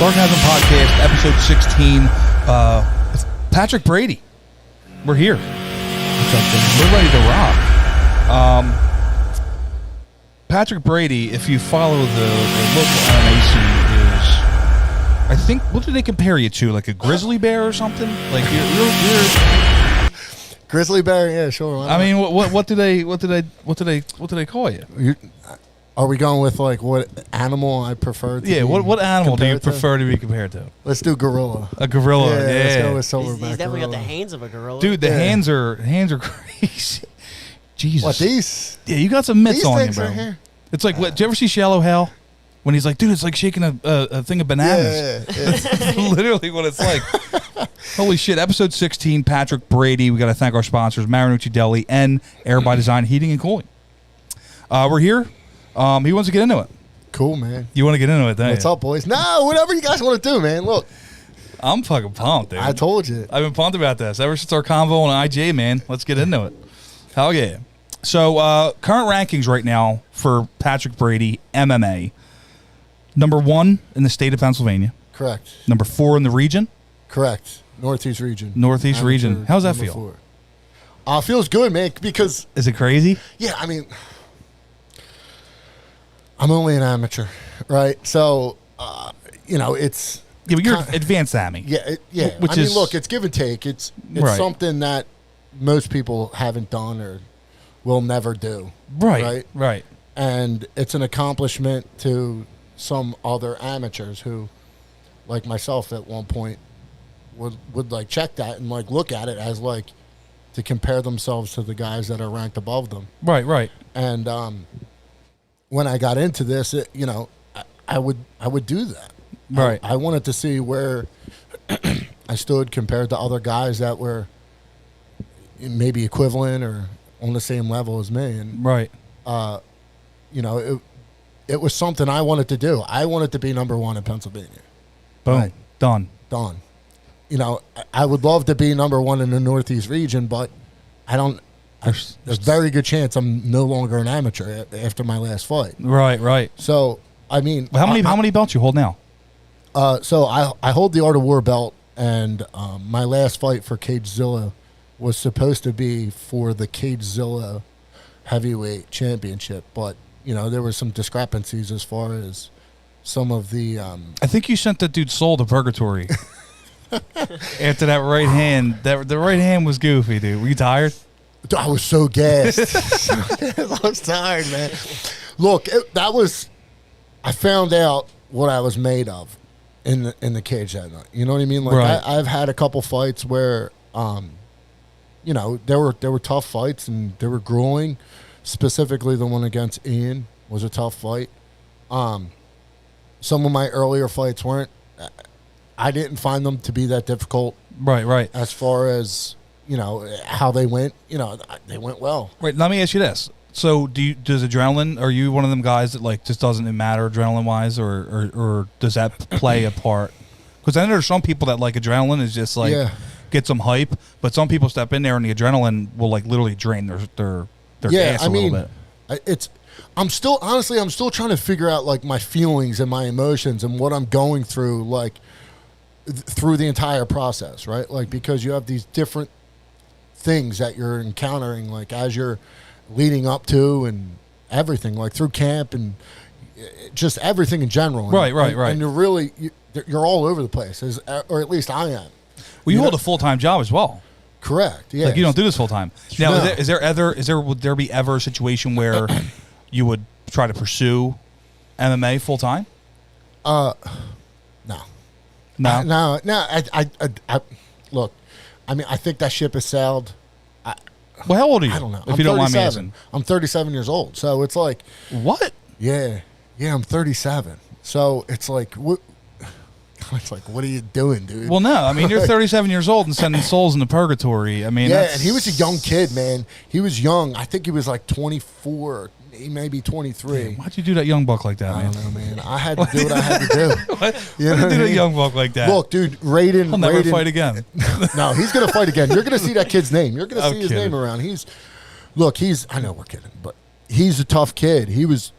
Sarcasm Podcast, episode 16, with Patrick Brady. We're here. We're ready to rock. Patrick Brady, if you follow the local MMA scene, is, I think, what do they compare you to? Like a grizzly bear or something? Like you're grizzly bear, yeah, sure. I mean, what do they call you? Are we going with like what animal I prefer to Yeah, what animal do you prefer to be compared to? Let's do gorilla. A gorilla. Yeah. Let's go with silverback. He's definitely gorilla. got the hands of a gorilla. Dude, the hands are crazy. Jesus. What, these? Yeah, you got some mitts These on you, things bro. right here? It's like, what? Did you ever see Shallow Hal? When he's like, dude, it's like shaking a thing of bananas. Yeah. Literally what it's like. Holy shit. Episode 16, Patrick Brady. We got to thank our sponsors, Marinucci Deli and Air by Design Heating and Cooling. We're here. He wants to get into it. Cool, man. You want to get into it, don't you? What's up, boys? No, whatever you guys want to do, man. Look. I'm fucking pumped, dude. I told you. I've been pumped about this ever since our convo on IJ, man. Let's get into it. Hell yeah. So, current rankings right now for Patrick Brady, MMA. Number 1 in the state of Pennsylvania. Correct. Number 4 in the region. Correct. Northeast region. Northeast region. How's that feel? 4. Feels good, man, because... Is it crazy? Yeah, I mean... I'm only an amateur, right? So, it's... Yeah, but you're advanced AMI. Yeah, Which is, look, it's give and take. It's right. something that most people haven't done or will never do. Right. And it's an accomplishment to some other amateurs who, like myself at one point, would like check that and like look at it as like to compare themselves to the guys that are ranked above them. Right. And when I got into this, I would do that. Right. I wanted to see where I stood compared to other guys that were maybe equivalent or on the same level as me. And right. It was something I wanted to do. I wanted to be number 1 in Pennsylvania. Boom. Right. Done. I would love to be number 1 in the Northeast region, but I don't. There's a very good chance I'm no longer an amateur after my last fight. Right. So, I mean, How many belts you hold now? So I hold the Art of War belt, and my last fight for Cagezilla was supposed to be for the Cagezilla heavyweight championship, but there were some discrepancies as far as some of the. I think you sent that dude's soul to purgatory after that right hand. The right hand was goofy, dude. Were you tired? I was so gassed. I was tired, man. Look, I found out what I was made of in the cage that night. You know what I mean? Like right. I've had a couple fights where, there were tough fights and they were grueling. Specifically, the one against Ian was a tough fight. Some of my earlier fights weren't. I didn't find them to be that difficult. Right. As far as how they went, they went well. Right. Let me ask you this. So does adrenaline, are you one of them guys that like just doesn't matter adrenaline wise or does that play a part? Because I know there's some people that like adrenaline is just like get some hype, but some people step in there and the adrenaline will like literally drain their gas a little bit. I'm still trying to figure out like my feelings and my emotions and what I'm going through like through the entire process, right? Like because you have these different things that you're encountering like as you're leading up to and everything like through camp and just everything in general. Right. And you're all over the place, or at least I am. Well, you hold a full-time job as well. Correct. Yeah. Like you don't do this full time. Now, No. would there be ever a situation where you would try to pursue MMA full time? No. No. I look. I mean, I think that ship has sailed. Well, how old are you? I don't know. If you don't mind me asking. I'm 37 years old, so it's like what? Yeah, I'm 37. So it's like what? It's like, what are you doing, dude? Well, no. I mean, you're 37 years old and sending souls into purgatory. I mean, and he was a young kid, man. He was young. I think he was like 24, maybe 23. Yeah, why'd you do that young buck like that, man? I don't know, man. I had to do what I had to do. Why'd you do that young buck like that? Look, dude, Raiden. He'll never fight again. No, he's going to fight again. You're going to see that kid's name. You're going to see his name around. I know we're kidding, but he's a tough kid. He was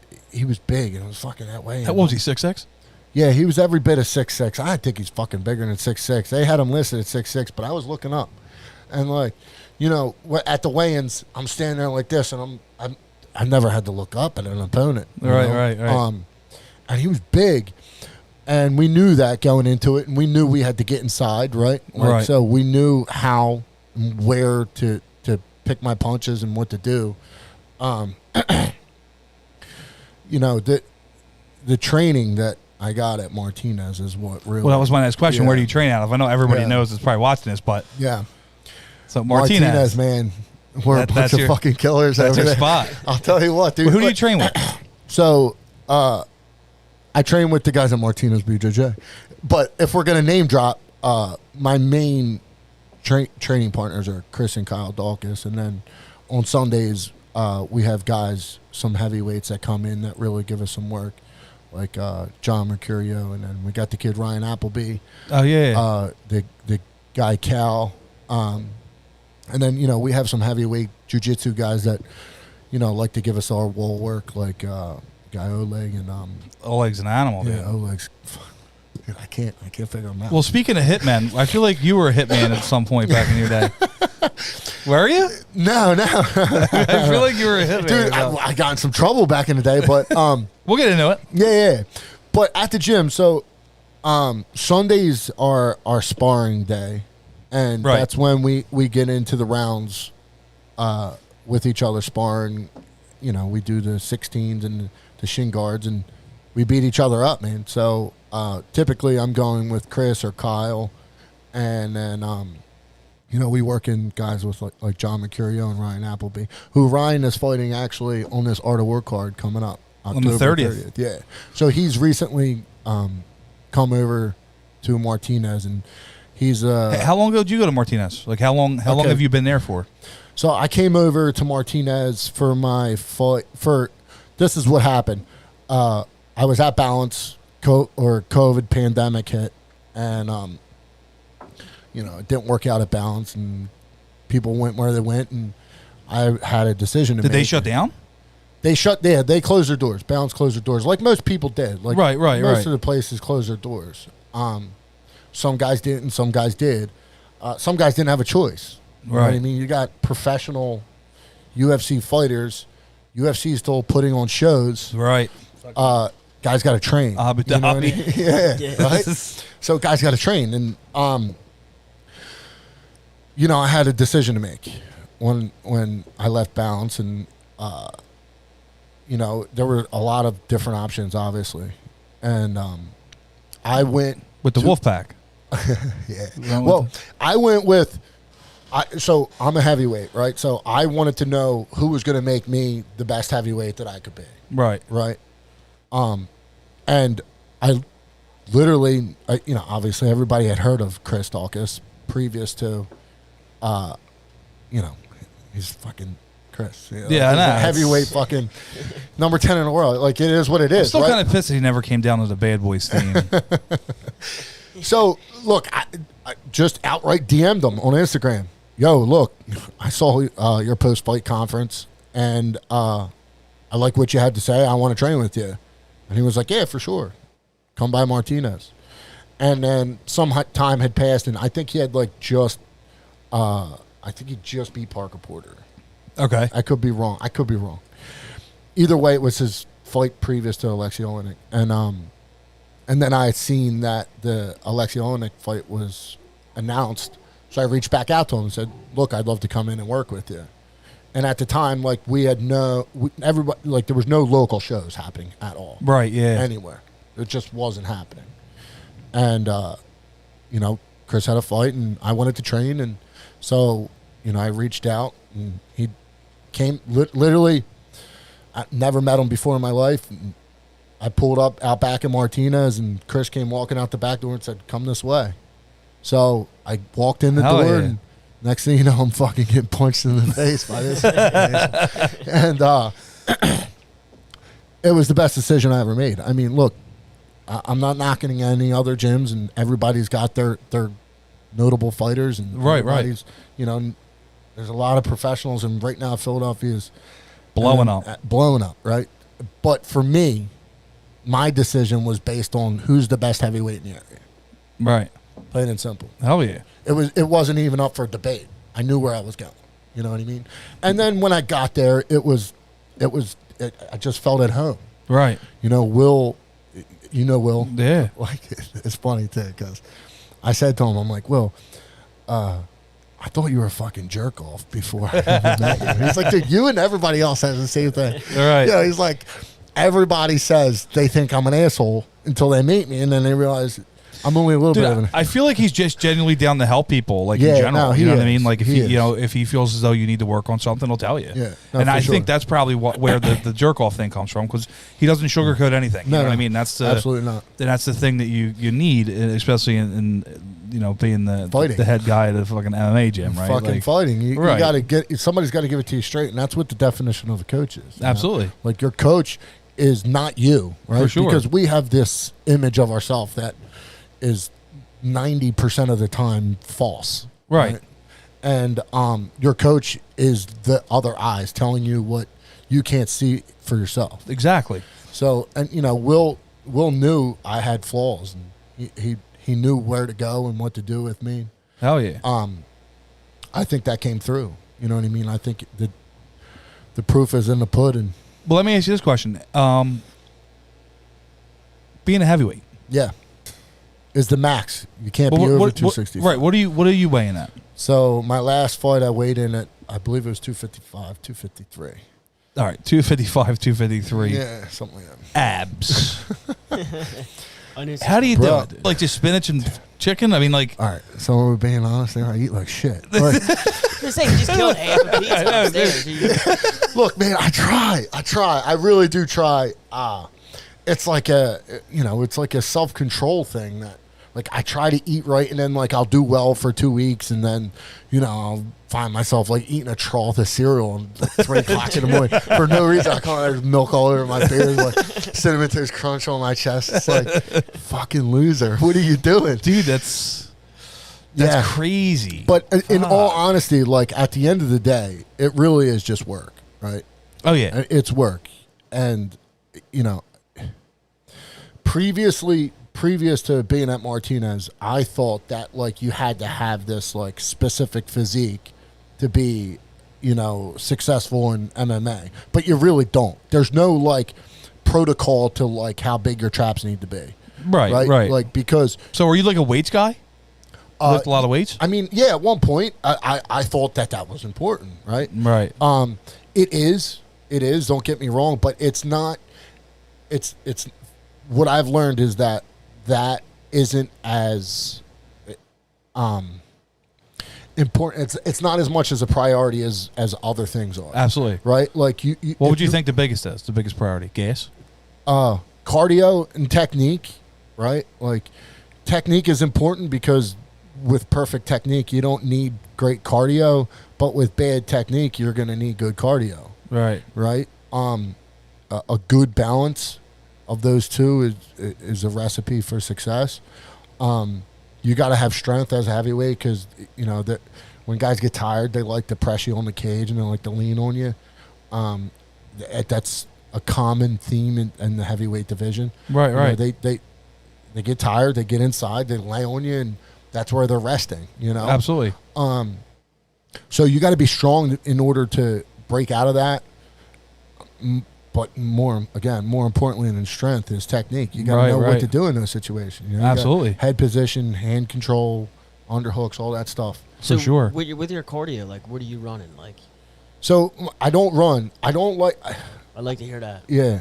big and it was fucking that way. What was he, 6'6"? Yeah, he was every bit of 6'6". I think he's fucking bigger than 6'6". They had him listed at 6'6", but I was looking up, and like, you know, at the weigh-ins, I'm standing there like this, and I never had to look up at an opponent. Right. And he was big, and we knew that going into it, and we knew we had to get inside, right? Right. So we knew how, and where to pick my punches and what to do. You know, the training that I got at Martinez is what really. Well, that was my next question. Yeah. Where do you train out of? I know everybody knows is probably watching this, but yeah. So Martinez, man, we're a bunch of fucking killers. That's over your there. spot. I'll tell you what, dude. Well, who do you train with? So, I train with the guys at Martinez BJJ. But if we're gonna name drop, my main training partners are Chris and Kyle Dawkins, and then on Sundays we have guys, some heavyweights that come in that really give us some work, like John Mercurio, and then we got the kid Ryan Appleby. Oh yeah. The guy Cal, and then you know we have some heavyweight jiu-jitsu guys that you know like to give us our wall work, like guy Oleg and Oleg's an animal. yeah, Dude. Oleg's. Dude, I can't figure him out. Well, speaking of hitmen, I feel like you were a hitman at some point back in your day. Were you? No. I feel like you were a hitman. Dude, I got in some trouble back in the day, but we'll get into it. yeah. But at the gym, so Sundays are our sparring day, and Right. that's when we get into the rounds with each other sparring. You know, we do the 16s and the shin guards, and we beat each other up, man. So typically I'm going with Chris or Kyle, and then you know, we work in guys with like John Mercurio and Ryan Appleby, who Ryan is fighting actually on this Art of War card coming up. On the 30th. Yeah. So he's recently come over to Martinez, and he's Hey, how long ago did you go to Martinez? Like how long have you been there for? So I came over to Martinez for my fight. This is what happened. I was at Balance, COVID pandemic hit, and you know, it didn't work out at Balance, and people went where they went, and I had a decision to make. Did they shut down? They closed their doors. Balance closed their doors, like most people did. Like Right. most of the places closed their doors. Some guys didn't, some guys did. Some guys didn't have a choice. You know what I mean? You got professional UFC fighters. UFC is still putting on shows. Right. Guys got to train. Abu You know what I Dhabi. mean? Yeah. Right? So guys got to train. And, you know, I had a decision to make when I left Balance. And, you know, there were a lot of different options, obviously. And I went. With the Wolfpack. Yeah. Well, I went with. So I'm a heavyweight, right? So I wanted to know who was going to make me the best heavyweight that I could be. Right. Right. And I literally, you know, obviously everybody had heard of Chris Dawkins previous to, you know, he's fucking Chris. You know? Yeah, I know. He's a heavyweight fucking number 10 in the world. Like, it is what it is. Still right? kind of pissed that he never came down to the Bad Boys theme. So, look, I just outright DM'd him on Instagram. Yo, look, I saw your post-fight conference, and I like what you had to say. I want to train with you. And he was like, yeah, for sure. Come by Martinez. And then some time had passed, and I think he had, like, just beat Parker Porter. Okay. I could be wrong. Either way, it was his fight previous to Alexei Olenek. And then I had seen that the Alexei Olenek fight was announced. So I reached back out to him and said, look, I'd love to come in and work with you. And at the time, like, we had everybody, like, there was no local shows happening at all. Right, yeah. Anywhere. It just wasn't happening. And, you know, Chris had a fight, and I wanted to train. And so, you know, I reached out, and he came, literally, I never met him before in my life. And I pulled up out back in Martinez, and Chris came walking out the back door and said, come this way. So I walked in the door, yeah. and next thing you know, I'm fucking getting punched in the face by this guy. And it was the best decision I ever made. I mean, look, I'm not knocking any other gyms, and everybody's got their notable fighters. And right. You know, there's a lot of professionals, and right now Philadelphia is blowing up, right? But for me, my decision was based on who's the best heavyweight in the area. Right. Plain and simple. Hell yeah. It wasn't even up for debate. I knew where I was going. You know what I mean? And then when I got there, I just felt at home. Right. Will. Yeah. Like, it's funny too, because I said to him, I'm like, Will, I thought you were a fucking jerk off before I ever met you. He's like, dude, you and everybody else has the same thing. Right. He's like, everybody says they think I'm an asshole until they meet me, and then they realize I'm only a little bit of an. I feel like he's just genuinely down to help people, like in general. No, you know what I mean? Like if if he feels as though you need to work on something, he'll tell you. Yeah, and I think that's probably where the jerk off thing comes from, because he doesn't sugarcoat anything. You know what I mean? That's absolutely not. And that's the thing that you need, especially in being the head guy at a fucking MMA gym, right? Fucking fighting. You got to somebody's got to give it to you straight, and that's what the definition of a coach is. Absolutely. Like, your coach is not you, right? For sure. Because we have this image of ourselves that is 90% of the time false. Right. And your coach is the other eyes telling you what you can't see for yourself. Exactly. So, and Will knew I had flaws, and he knew where to go and what to do with me. Hell yeah. I think that came through. You know what I mean? I think the proof is in the pudding. Well, let me ask you this question. Being a heavyweight. Yeah. Is the max. You can't be over 265. Right. What are you weighing at? So my last fight I weighed in at, I believe it was 255, 253. All right, 255, 253. Yeah, something like that. Abs. How do you do it? Like just spinach and chicken? I mean, like. All right, so we're being honest there. I eat like shit. Like, just saying, you just killed half a pizza upstairs. Look, man, I try. I really do try. It's like it's like a self-control thing that, like, I try to eat right, and then, like, I'll do well for 2 weeks, and then, I'll find myself, like, eating a trough of cereal at 3 o'clock in the morning for no reason. I come out, there's milk all over my beard, like, Cinnamon Toast Crunch on my chest. It's like, fucking loser. What are you doing? Dude, that's crazy. But in all honesty, like, at the end of the day, it really is just work, right? Oh, yeah. It's work. And, previous to being at Martinez, I thought that, like, you had to have this, like, specific physique to be, successful in MMA. But you really don't. There's no, like, protocol to, like, how big your traps need to be. Right. Like, because... So were you, like, a weights guy? Lift a lot of weights? I mean, yeah, at one point, I thought that was important, right? Right. It is, don't get me wrong, but it's not... It's what I've learned is that isn't as important. It's not as much as a priority as other things are. Absolutely. Right? Like what would you think the biggest is? The biggest priority? Gas? Cardio and technique, right? Like, technique is important because with perfect technique, you don't need great cardio, but with bad technique, you're going to need good cardio. Right. Right? A good balance of those two is a recipe for success. You got to have strength as a heavyweight because, that when guys get tired, they like to press you on the cage and they like to lean on you. That's a common theme in the heavyweight division. Right. They get tired, they get inside, they lay on you, and that's where they're resting. Absolutely. So you got to be strong in order to break out of that. But more importantly than strength is technique. You got to know what to do in those situations. Absolutely. Head position, hand control, underhooks, all that stuff. So for sure. With your cardio, like, what are you running? Like, so I don't run. I don't like. I'd like to hear that. Yeah,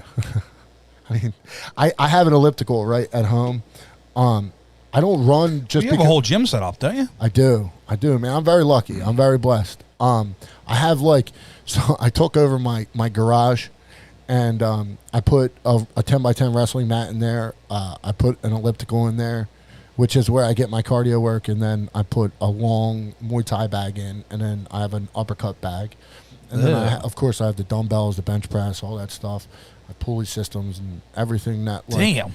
I mean, I have an elliptical right at home. I don't run just. You have a whole gym set up, don't you? I do, man. I'm very lucky. I'm very blessed. I have so I took over my garage. And I put a 10x10 wrestling mat in there. I put an elliptical in there, which is where I get my cardio work. And then I put a long Muay Thai bag in. And then I have an uppercut bag. And then, of course, I have the dumbbells, the bench press, all that stuff. I pulley systems and everything that. Damn.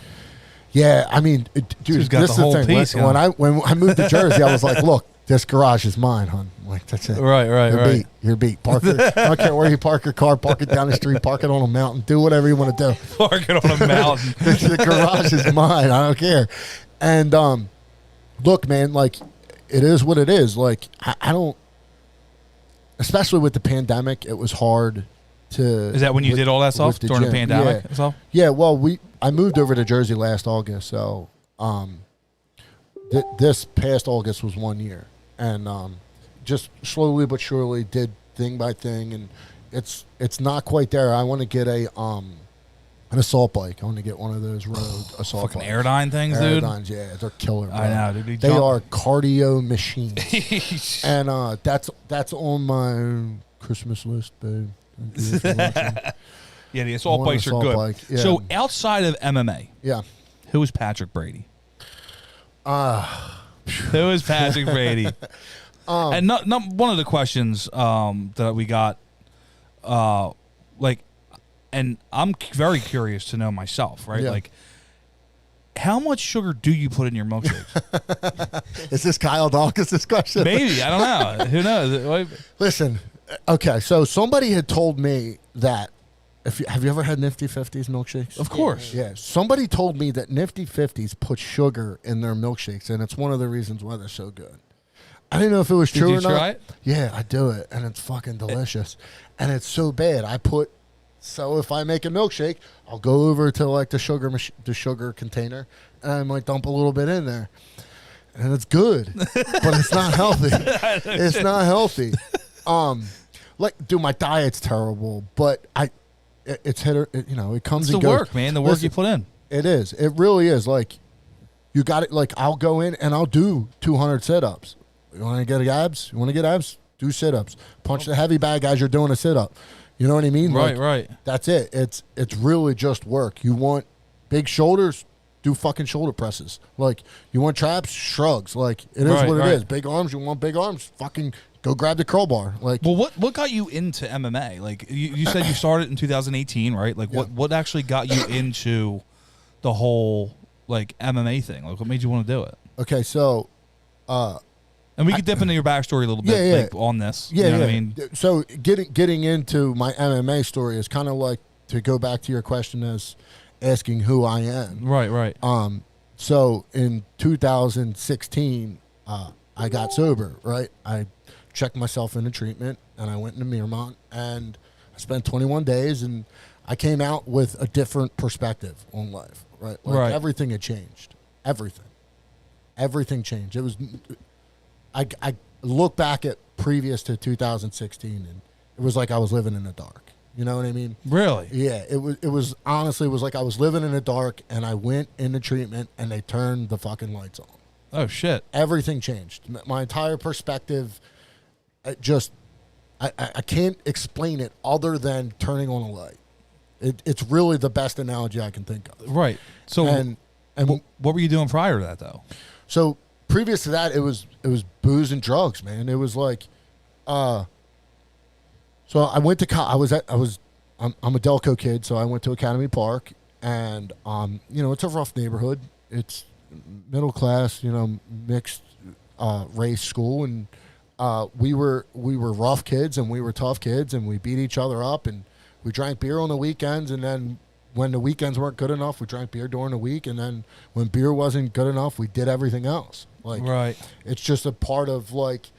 Yeah, I mean, dude, this is the thing. Piece, when I moved to Jersey, I was like, look, this garage is mine, hon. Like, that's it. Right. Beat. You're beat. Park it. I don't care where you park your car. Park it down the street. Park it on a mountain. Do whatever you want to do. Park it on a mountain. The garage is mine. I don't care. And look, man, like, it is what it is. Like, I don't, especially with the pandemic, it was hard to. Is that when you did all that stuff during the pandemic? Yeah. Yeah. Well, I moved over to Jersey last August, so this past August was 1 year, and just slowly but surely did thing by thing, and it's not quite there. I want to get an assault bike. I want to get one of those road assault fucking bikes. Aerodyne things, dude. Aerodynes, yeah, they're killer. Bro. I know, dude. They are cardio machines, and that's on my Christmas list, babe. Yeah, the assault bikes are good. Bike. Yeah. So outside of MMA, Yeah. who is Patrick Brady? Who is Patrick Brady? And not one of the questions that we got, and I'm very curious to know myself, right? Yeah. Like, how much sugar do you put in your milkshakes? Is this Kyle Dawkins' question? Maybe, I don't know. Who knows? Listen, okay, so somebody had told me that have you ever had Nifty 50s milkshakes? Of course. Yeah. Somebody told me that Nifty 50s put sugar in their milkshakes, and it's one of the reasons why they're so good. I didn't know if it was true or not. Did you try it? Yeah, I do it, and it's fucking delicious. And it's so bad. So if I make a milkshake, I'll go over to like the sugar container, and I might dump a little bit in there. And it's good, but it's not healthy. It's not healthy. Dude, my diet's terrible, but it's hit or, it comes It's and the goes. work, man. The work you put in. It is. It really is. Like, you got it. Like, I'll go in and I'll do 200 sit-ups. You want to get abs? You want to get abs? Do sit-ups. Punch the heavy bag as you're doing a sit-up. You know what I mean? Right, like, right. That's it. It's really just work. You want big shoulders? Do fucking shoulder presses. Like, you want traps? Shrugs. Like, it is what it is. Big arms? You want big arms? Fucking go grab the curl bar. Like, well, what got you into MMA? Like, you said you started in 2018, right? Like, what actually got you into the whole like MMA thing? Like, what made you want to do it? Okay, so, and we could dip into your backstory a little bit like, on this. Yeah, you know what I mean? So getting into my MMA story is kind of like, to go back to your question as asking who I am. Right. So in 2016, I got sober, right? I checked myself into treatment, and I went into Miramont, and I spent 21 days, and I came out with a different perspective on life, right? Like, everything had changed. Everything changed. It was, I look back at previous to 2016, and it was like I was living in the dark. You know what I mean? Really? Yeah. It was honestly, it was like I was living in the dark, and I went into treatment, and they turned the fucking lights on. Oh shit! Everything changed. My entire perspective. I can't explain it other than turning on a light. It's really the best analogy I can think of. Right. So, and what were you doing prior to that, though? So previous to that, it was booze and drugs, man. It was like, so I went to I'm a Delco kid, so I went to Academy Park, and it's a rough neighborhood. It's middle class, mixed race school, and we were rough kids, and we were tough kids, and we beat each other up, and we drank beer on the weekends, and then when the weekends weren't good enough, we drank beer during the week, and then when beer wasn't good enough, we did everything else. Like, right. It's just a part of like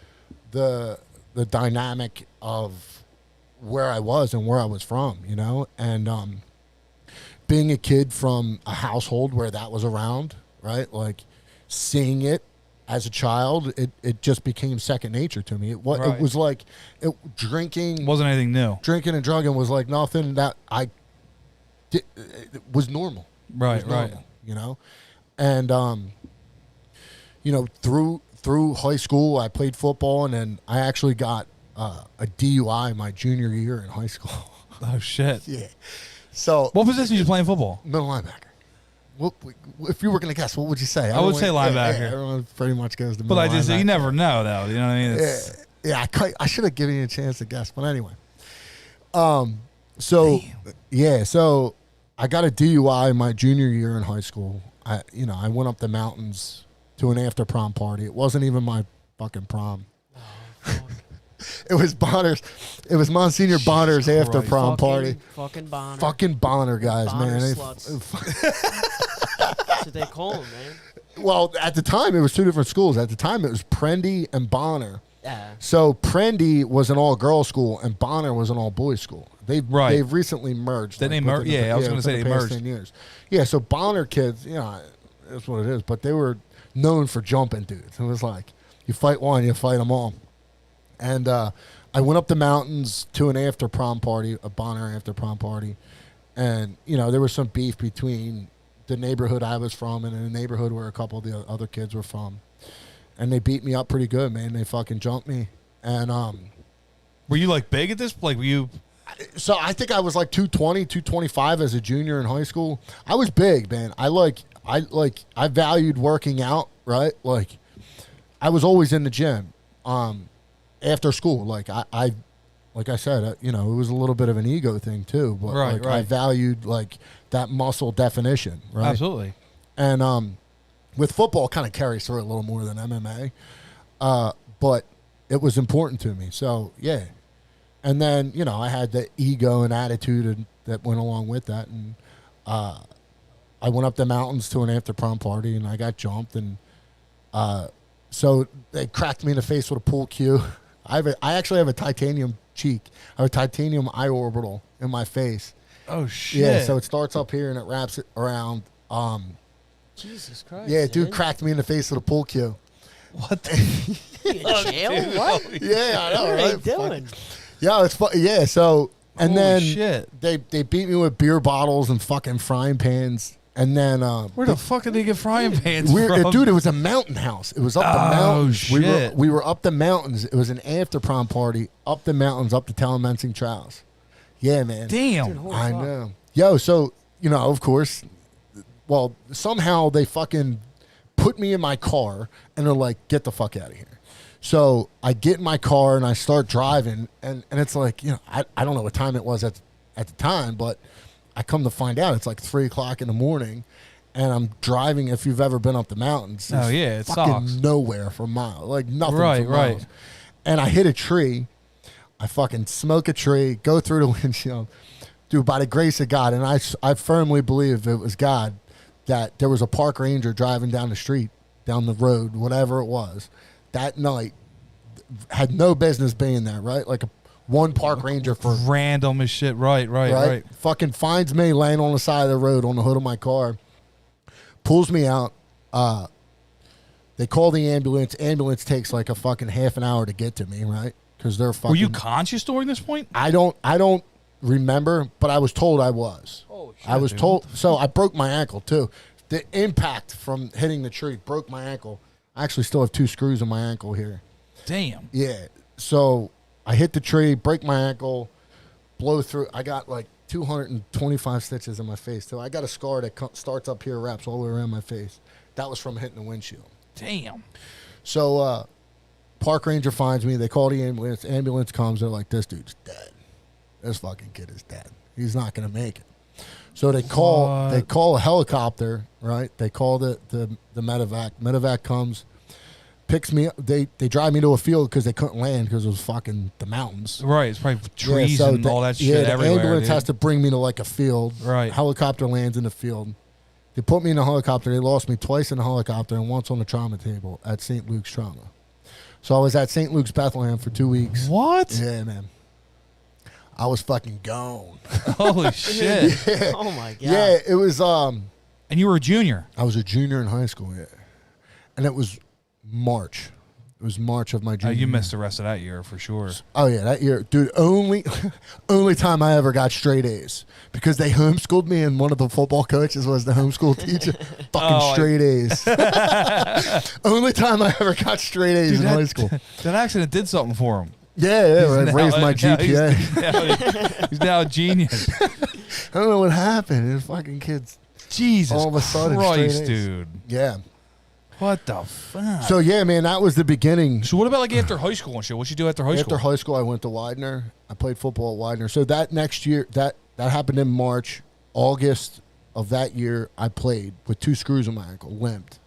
the dynamic of where I was and where I was from, and being a kid from a household where that was around, right? Like, seeing it as a child, it just became second nature to me. It was like drinking wasn't anything new. Drinking and drugging was like nothing that I did. It was normal. Right, normal, and through high school, I played football, and then I actually got a DUI my junior year in high school. Oh shit! Yeah. So, what position were you playing football? Middle linebacker. Well, if you were going to guess, what would you say? I would say linebacker. Everyone pretty much goes to middle linebacker. But you never know, though. You know what I mean? I should have given you a chance to guess, but anyway. So I got a DUI my junior year in high school. I went up the mountains to an after prom party. It wasn't even my fucking prom. Oh, fuck. It was Bonner's. It was Monsignor Bonner's after prom party. Fucking Bonner. Fucking Bonner guys, Bonner man. sluts. That's what they call them, man. Well, at the time, it was two different schools. At the time, it was Prendy and Bonner. Yeah. So Prendy was an all-girls school, and Bonner was an all-boys school. They've recently merged. Then they merged. Yeah, I was going to say they merged. 10 years. Yeah, so Bonner kids, that's what it is. But they were known for jumping dudes. It was like, you fight one, you fight them all. And I went up the mountains to an after prom party, a Bonner after prom party. And, there was some beef between the neighborhood I was from and the neighborhood where a couple of the other kids were from. And they beat me up pretty good, man. They fucking jumped me. And were you like big at this? Like, were you? So I think I was like 220, 225 as a junior in high school. I was big, man. I valued working out, right? Like, I was always in the gym after school. Like I said, it was a little bit of an ego thing too. But I valued like that muscle definition, right? Absolutely. And with football, it kind of carries through a little more than MMA, but it was important to me. So yeah, and then I had the ego and attitude that went along with that, and I went up the mountains to an after prom party, and I got jumped, and so they cracked me in the face with a pool cue. I actually have a titanium cheek. I have a titanium eye orbital in my face. Oh shit! Yeah, so it starts up here and it wraps it around. Jesus Christ! Yeah, dude cracked me in the face with a pool cue. What? The You in jail? What? Yeah, I know. What are Right? they doing? Yeah, it's fun. Yeah, so and Holy then shit. they beat me with beer bottles and fucking frying pans. And then where the fuck did they get frying pans from? Dude, it was a mountain house. It was up the mountains. Shit. We were up the mountains. It was an after prom party up the mountains, up the Talamensing Trails. Yeah, man. Damn. Dude, holy I fuck. know. Yo, so of course, well, somehow they fucking put me in my car and they're like, "Get the fuck out of here." So I get in my car and I start driving, and it's like, I don't know what time it was at the time, but I come to find out it's like 3:00 in the morning, and I'm driving. If you've ever been up the mountains, Oh yeah, it fucking sucks. nowhere for miles, like nothing Right, for miles. right. And I hit a tree. I fucking smoke a tree, go through the windshield. Dude, by the grace of God, and I firmly believe it was God, that there was a park ranger driving down the street, down the road, whatever it was, that night, had no business being there, right? Like one park ranger for Random as shit. Right. fucking finds me laying on the side of the road on the hood of my car, pulls me out. They call the ambulance. Ambulance takes like a fucking half an hour to get to me, right? Because they're fucking. Were you conscious during this point? I don't remember, but I was told I was. Oh shit! I was dude. told. So I broke my ankle too. The impact from hitting the tree broke my ankle. I actually still have 2 screws in my ankle here. Damn. Yeah. So I hit the tree, break my ankle, blow through. I got like 225 stitches in my face too. I got a scar that starts up here, wraps all the way around my face. That was from hitting the windshield. Damn. So park ranger finds me. They call the ambulance. Ambulance comes. They're like, "This dude's dead. This fucking kid is dead. He's not gonna make it." So they call a helicopter, right? They call the medevac. Medevac comes, picks me up. They drive me to a field because they couldn't land because it was fucking the mountains. Right. It's probably trees and all that shit the everywhere. ambulance dude. has to bring me to like a field. Right. Helicopter lands in the field. They put me in a helicopter. They lost me twice in the helicopter and once on the trauma table at St. Luke's Trauma. So I was at St. Luke's Bethlehem for 2 weeks. What? Yeah, man. I was fucking gone. Holy shit. Yeah. Oh my god. Yeah, it was And you were a junior. I was a junior in high school, yeah. And it was March. It was March of my junior You year. missed the rest of that year for sure. Oh yeah, that year, dude. Only time I ever got straight A's because they homeschooled me, and one of the football coaches was the homeschool teacher. Fucking straight A's. Only time I ever got straight A's Dude, in high school. That accident did something for him. Yeah, right. Raised my now GPA. He's now a genius. I don't know what happened. This fucking kids. Jesus All of a sudden, Christ, straight A's. dude. Yeah. What the fuck? So yeah, man, that was the beginning. So what about like after high school and shit? What'd you do after high school? After high school, I went to Widener. I played football at Widener. So that next year, that happened in March. August of that year, I played with 2 screws in my ankle, limped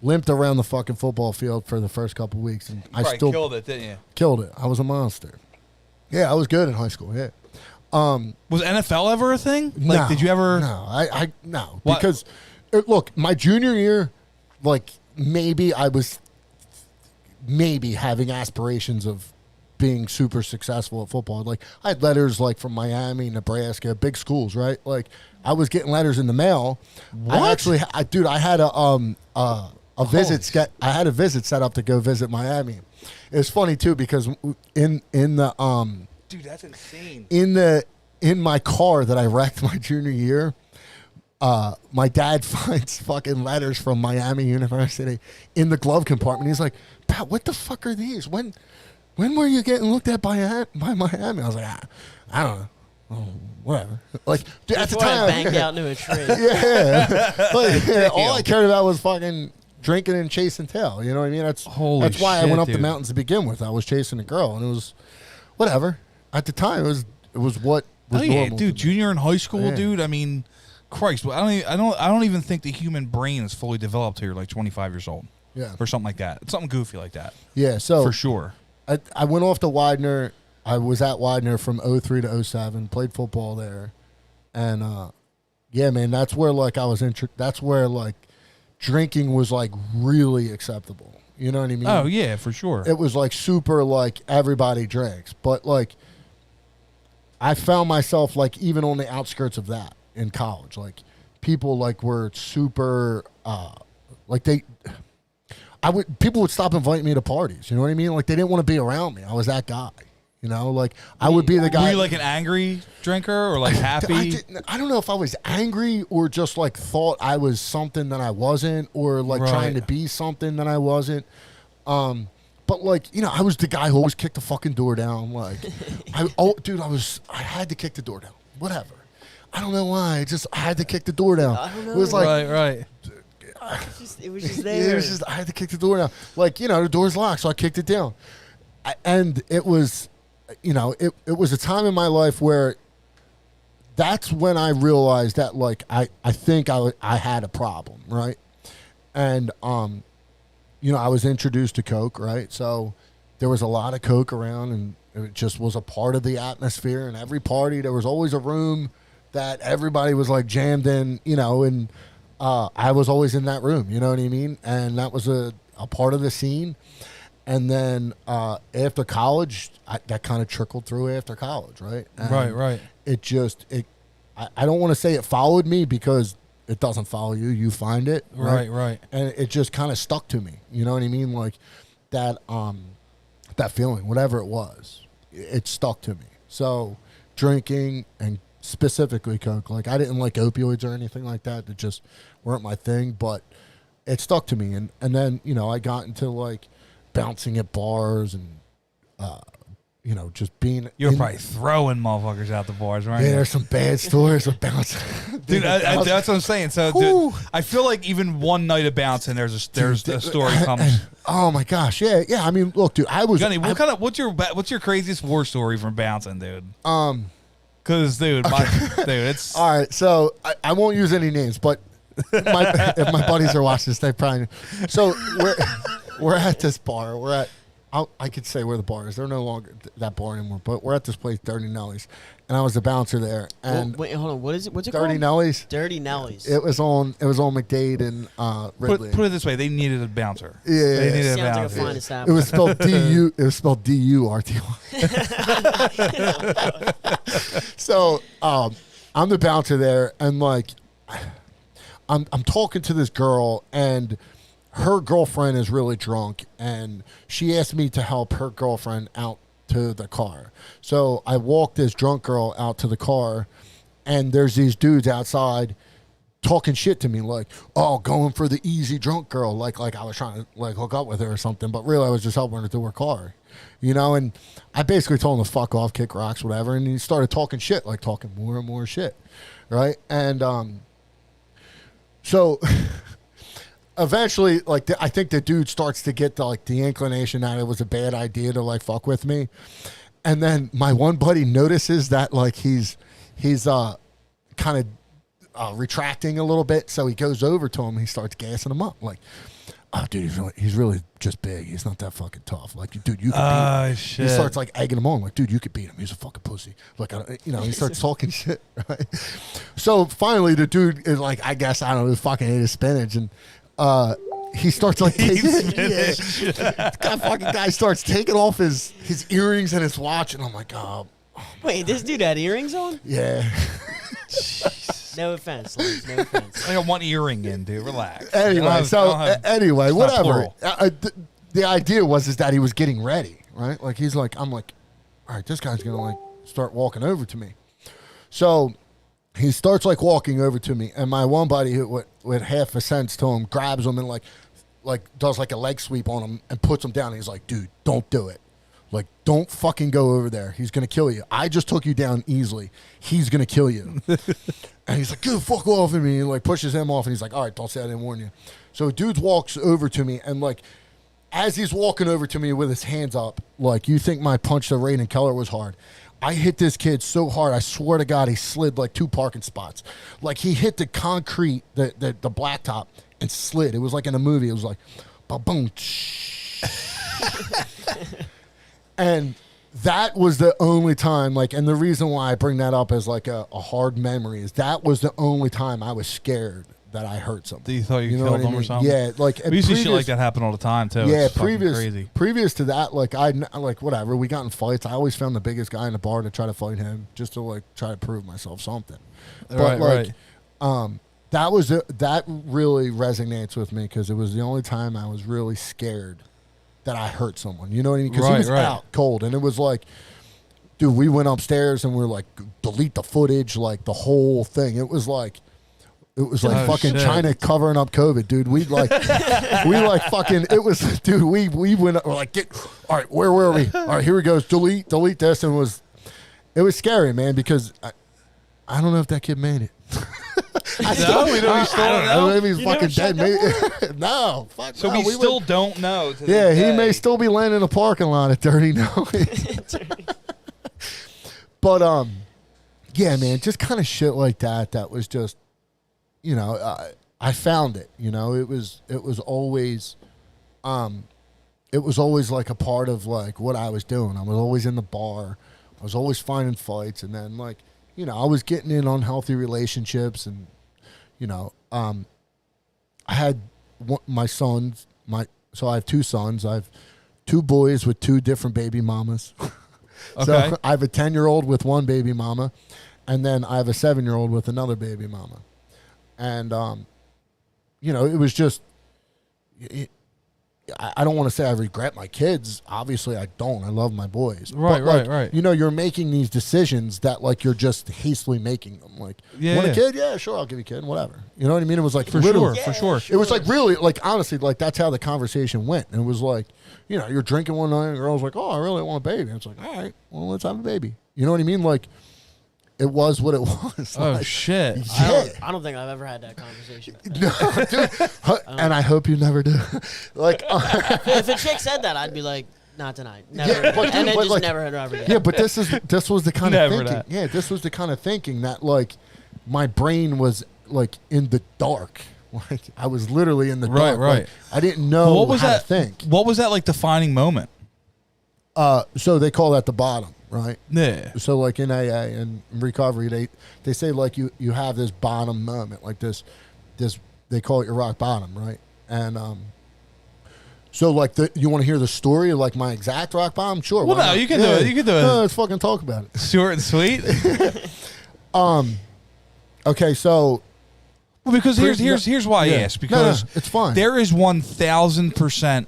limped around the fucking football field for the first couple weeks, and I still killed it, didn't you? killed it. I was a monster. Yeah, I was good in high school. Yeah. Was NFL ever a thing? Like, No, did you ever? No, no, What? because look, my junior year, like maybe I was having aspirations of being super successful at football. Like I had letters like from Miami, Nebraska, big schools, right? Like I was getting letters in the mail. What? I had a visit. I had a visit set up to go visit Miami. It was funny too because in the Dude, that's insane. in my car that I wrecked my junior year, my dad finds fucking letters from Miami University in the glove compartment. He's like, "Pat, what the fuck are these? When were you getting looked at by Miami?" I was like, I don't know. Oh, whatever. Like dude, at the time, banged out into a tree. yeah. Like, all I cared about was fucking drinking and chasing tail. You know what I mean? That's why I went up the mountains to begin with. I was chasing a girl, and it was whatever. At the time, it was what was normal. Dude, junior in high school, Yeah. dude. I mean, Christ, I don't even think the human brain is fully developed here, like 25 years old. Yeah. Or something like that. Something goofy like that. Yeah, so For sure. I went off to Widener. I was at Widener from 03 to 07, played football there. And yeah, man, that's where like that's where like drinking was like really acceptable. You know what I mean? Oh, yeah, for sure. It was like super like everybody drinks, but like I found myself like even on the outskirts of that in college. Like people like were super like people would stop inviting me to parties. You know what I mean? Like they didn't want to be around me. I was that guy. You know, like I would be the guy. Were you like an angry drinker or like happy? I don't know if I was angry or just like thought I was something that I wasn't, or like trying to be something that I wasn't. But like, you know, I was the guy who always kicked the fucking door down. Like, I had to kick the door down. Whatever. I don't know why. I had to kick the door down. I don't know. It was like, right. It was just there. I had to kick the door down. Like, you know, the door's locked, so I kicked it down. And it was, you know, it was a time in my life where that's when I realized that, like, I think I had a problem, right? And, you know, I was introduced to Coke, right? So there was a lot of Coke around, and it just was a part of the atmosphere. And every party, there was always a room that everybody was, like, jammed in, you know, and I was always in that room, you know what I mean? And that was a part of the scene. And then after college, that kind of trickled through after college, right? And Right. I don't want to say it followed me because it doesn't follow you. You find it. Right. And it just kind of stuck to me. You know what I mean? Like that feeling, whatever it was, it stuck to me. So drinking and specifically Coke, like I didn't like opioids or anything like that. That just weren't my thing, but it stuck to me. And then, you know, I got into like bouncing at bars and, you know, just being. You were probably throwing motherfuckers out the bars, right? Yeah, there's some bad stories of bouncing. Dude, that's what I'm saying. So, dude, I feel like even one night of bouncing, there's a story comes. Oh my gosh, yeah. I mean, look, dude, I was. Gunny, what's your craziest war story from bouncing, dude? Because, dude, it's all right. So I won't use any names, but if my buddies are watching this, they probably. So we're at this bar. We're at. I could say where the bar is. They're no longer that bar anymore. But we're at this place, Dirty Nelly's, and I was the bouncer there. And wait, hold on. What is it? What's it Dirty called? Nelly's. Dirty Nelly's. It was on McDade and Ridley. put it this way: they needed a bouncer. Yeah, They needed a Sounds like a bouncer. fine It establishment. was spelled D-U. It was spelled D-U-R-T-Y. So I'm the bouncer there, and like I'm talking to this girl, and her girlfriend is really drunk, and she asked me to help her girlfriend out to the car. So I walked this drunk girl out to the car, and there's these dudes outside talking shit to me, like, oh, going for the easy drunk girl, like I was trying to like hook up with her or something, but really I was just helping her to her car, you know. And I basically told him to fuck off, kick rocks, whatever, and he started talking shit, like talking more and more shit, right? And so eventually, like, I think the dude starts to get the inclination that it was a bad idea to like fuck with me, and then my one buddy notices that like he's kind of retracting a little bit, so he goes over to him. He starts gassing him up, like, oh, dude, he's really just big. He's not that fucking tough. Like, dude, you could beat him. Shit. He starts like egging him on, like, dude, you could beat him. He's a fucking pussy. Like, he starts talking shit, right? So finally, the dude is like, I guess, I don't know, fucking ate his spinach. And he starts like taking guy starts taking off his earrings and his watch. And I'm like, oh. Wait, this dude had earrings on? Yeah. No offense, Lance, no offense. I got one earring in, dude. Relax. Anyway, anyway, whatever. The idea was that he was getting ready, right? Like I'm like, all right, this guy's gonna like start walking over to me. So he starts like walking over to me, and my one buddy who with half a sense to him grabs him and like does like a leg sweep on him and puts him down. And he's like, dude, don't do it. Like, don't fucking go over there. He's going to kill you. I just took you down easily. He's going to kill you. And he's like, dude, fuck off of me. And like pushes him off. And he's like, all right, don't say I didn't warn you. So dude walks over to me. And like, as he's walking over to me with his hands up, like, you think my punch to Raiden Keller was hard. I hit this kid so hard, I swear to God, he slid like 2 parking spots. Like, he hit the concrete, the blacktop, and slid. It was like in a movie. It was like, ba-boom. And that was the only time, like, and the reason why I bring that up as like a hard memory is that was the only time I was scared that I hurt something. You thought you killed him or something? Yeah, like we used to see shit like that happen all the time too. Yeah, it's crazy. Previous to that, like whatever, we got in fights. I always found the biggest guy in the bar to try to fight him, just to like try to prove myself something. But right. That really resonates with me because it was the only time I was really scared that I hurt someone. You know what I mean? Because he was out cold, and it was like, dude, we went upstairs and we were like, delete the footage, like the whole thing. It was like fucking shit. China covering up COVID, dude. We like fucking. It was, dude. We went. We're like, all right, where were we? All right, here we go. Delete this, and it was scary, man, because I don't know if that kid made it. We don't know. Maybe he's fucking dead. Maybe, no, fuck. So no, we still don't know. Yeah, he may still be laying in a parking lot at 30 now. But yeah, man, just kind of shit like that. That was just, you know, I found it. You know, it was always like a part of like what I was doing. I was always in the bar. I was always finding fights, and then like, you know, I was getting in unhealthy relationships, and you know, I had my sons. So I have 2 sons. I have 2 boys with 2 different baby mamas. Okay. So I have a 10-year-old with 1 baby mama, and then I have a 7-year-old with another baby mama. And you know, it was just. I don't want to say I regret my kids. Obviously, I don't. I love my boys. Right. You know, you're making these decisions that, like, you're just hastily making them. Like, want a kid? Yeah, sure, I'll give you a kid. Whatever. You know what I mean? It was like, for sure. It was like really, like, honestly, like, that's how the conversation went. And it was like, you know, you're drinking one night, and the girl's like, oh, I really want a baby. And it's like, all right, well, let's have a baby. You know what I mean? Like, it was what it was. Oh, like, shit. Yeah. I don't think I've ever had that conversation. No, dude. And I hope you never do. Like, if a chick said that, I'd be like, not tonight. Never. Yeah, but, and then just like, never heard her ever again. Yeah, but this was the kind of thinking. That. Yeah, this was the kind of thinking that, like, my brain was like in the dark. Like, I was literally in the dark. Right. Like, I didn't know what was how that, to think. What was that like defining moment? So they call that the bottom, right? Yeah. So like in AA and recovery, they say like you have this bottom moment, like this they call it your rock bottom, right? And so like you want to hear the story of like my exact rock bottom? Sure. Well, no, you can do it. You can do it. No, let's fucking talk about it. Short and sweet. Okay, so. Well, because here's why I asked. Because it's fine. There is 1,000%,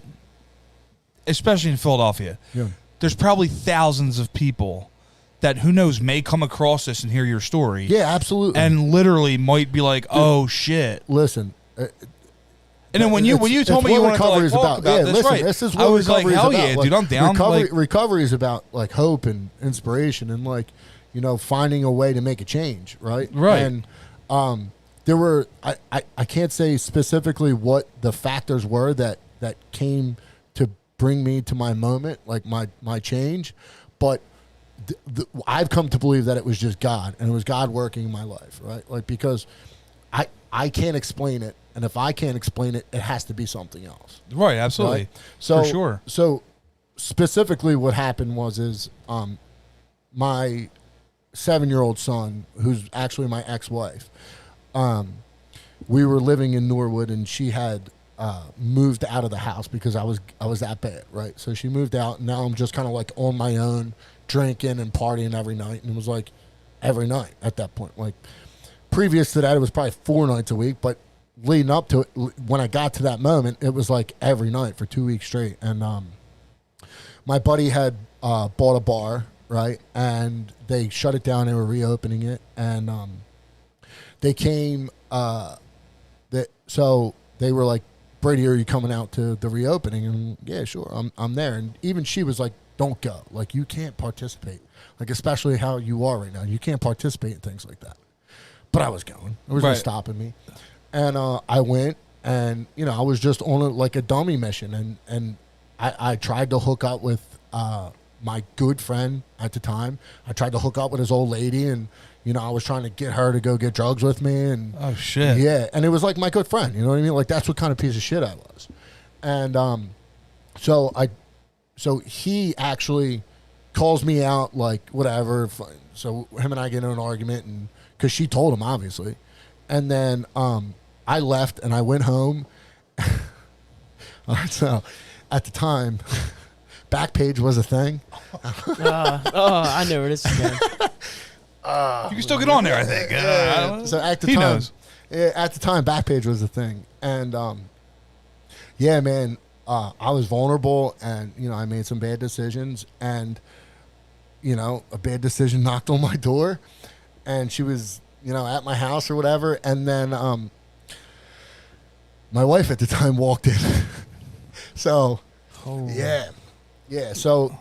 especially in Philadelphia. Yeah. There's probably thousands of people that, who knows, may come across this and hear your story. Yeah, absolutely. And literally might be like, oh shit. Listen. And then when you told me you wanted to like talk about this, listen, right? This is what I was like, hell about. yeah, like, dude, I'm down. Recovery is about like hope and inspiration and like, you know, finding a way to make a change, right? Right. And there were I can't say specifically what the factors were that came to bring me to my moment, like my change, but I've come to believe that it was just God, and it was God working in my life, right? Like, because I can't explain it, And if I can't explain it, it has to be something else. Right, absolutely. Right? So, for sure. So specifically what happened was my 7-year-old son, who's actually my ex-wife, we were living in Norwood, and she had moved out of the house because I was that bad, right? So she moved out, and now I'm just kind of like on my own, drinking and partying every night, and it was like every night at that point. Like previous to that, it was probably 4 nights a week, but leading up to it, when I got to that moment, it was like every night for 2 weeks straight. And my buddy had bought a bar, right? And they shut it down. They were reopening it, and they came. So they were like, "Brady, are you coming out to the reopening?" And yeah, sure, I'm there. And even she was like, "Don't go. Like, you can't participate. Like, especially how you are right now. You can't participate in things like that." But I was going. It was just stopping me. And I went, and I was just on like a dummy mission, and I tried to hook up with my good friend at the time. I tried to hook up with his old lady, and I was trying to get her to go get drugs with me. And oh shit, yeah, and it was like my good friend. You know what I mean? Like, that's what kind of piece of shit I was. And so he actually calls me out, like, whatever. So him and I get in an argument, and because she told him, obviously. And then I left, and I went home. All right, so at the time, Backpage was a thing. I know where this is going. You can still get on there, I think. So at the he time, knows. At the time, Backpage was a thing. And yeah, man, I was vulnerable, and I made some bad decisions, and a bad decision knocked on my door, and she was at my house or whatever, and then my wife at the time walked in. So yeah, so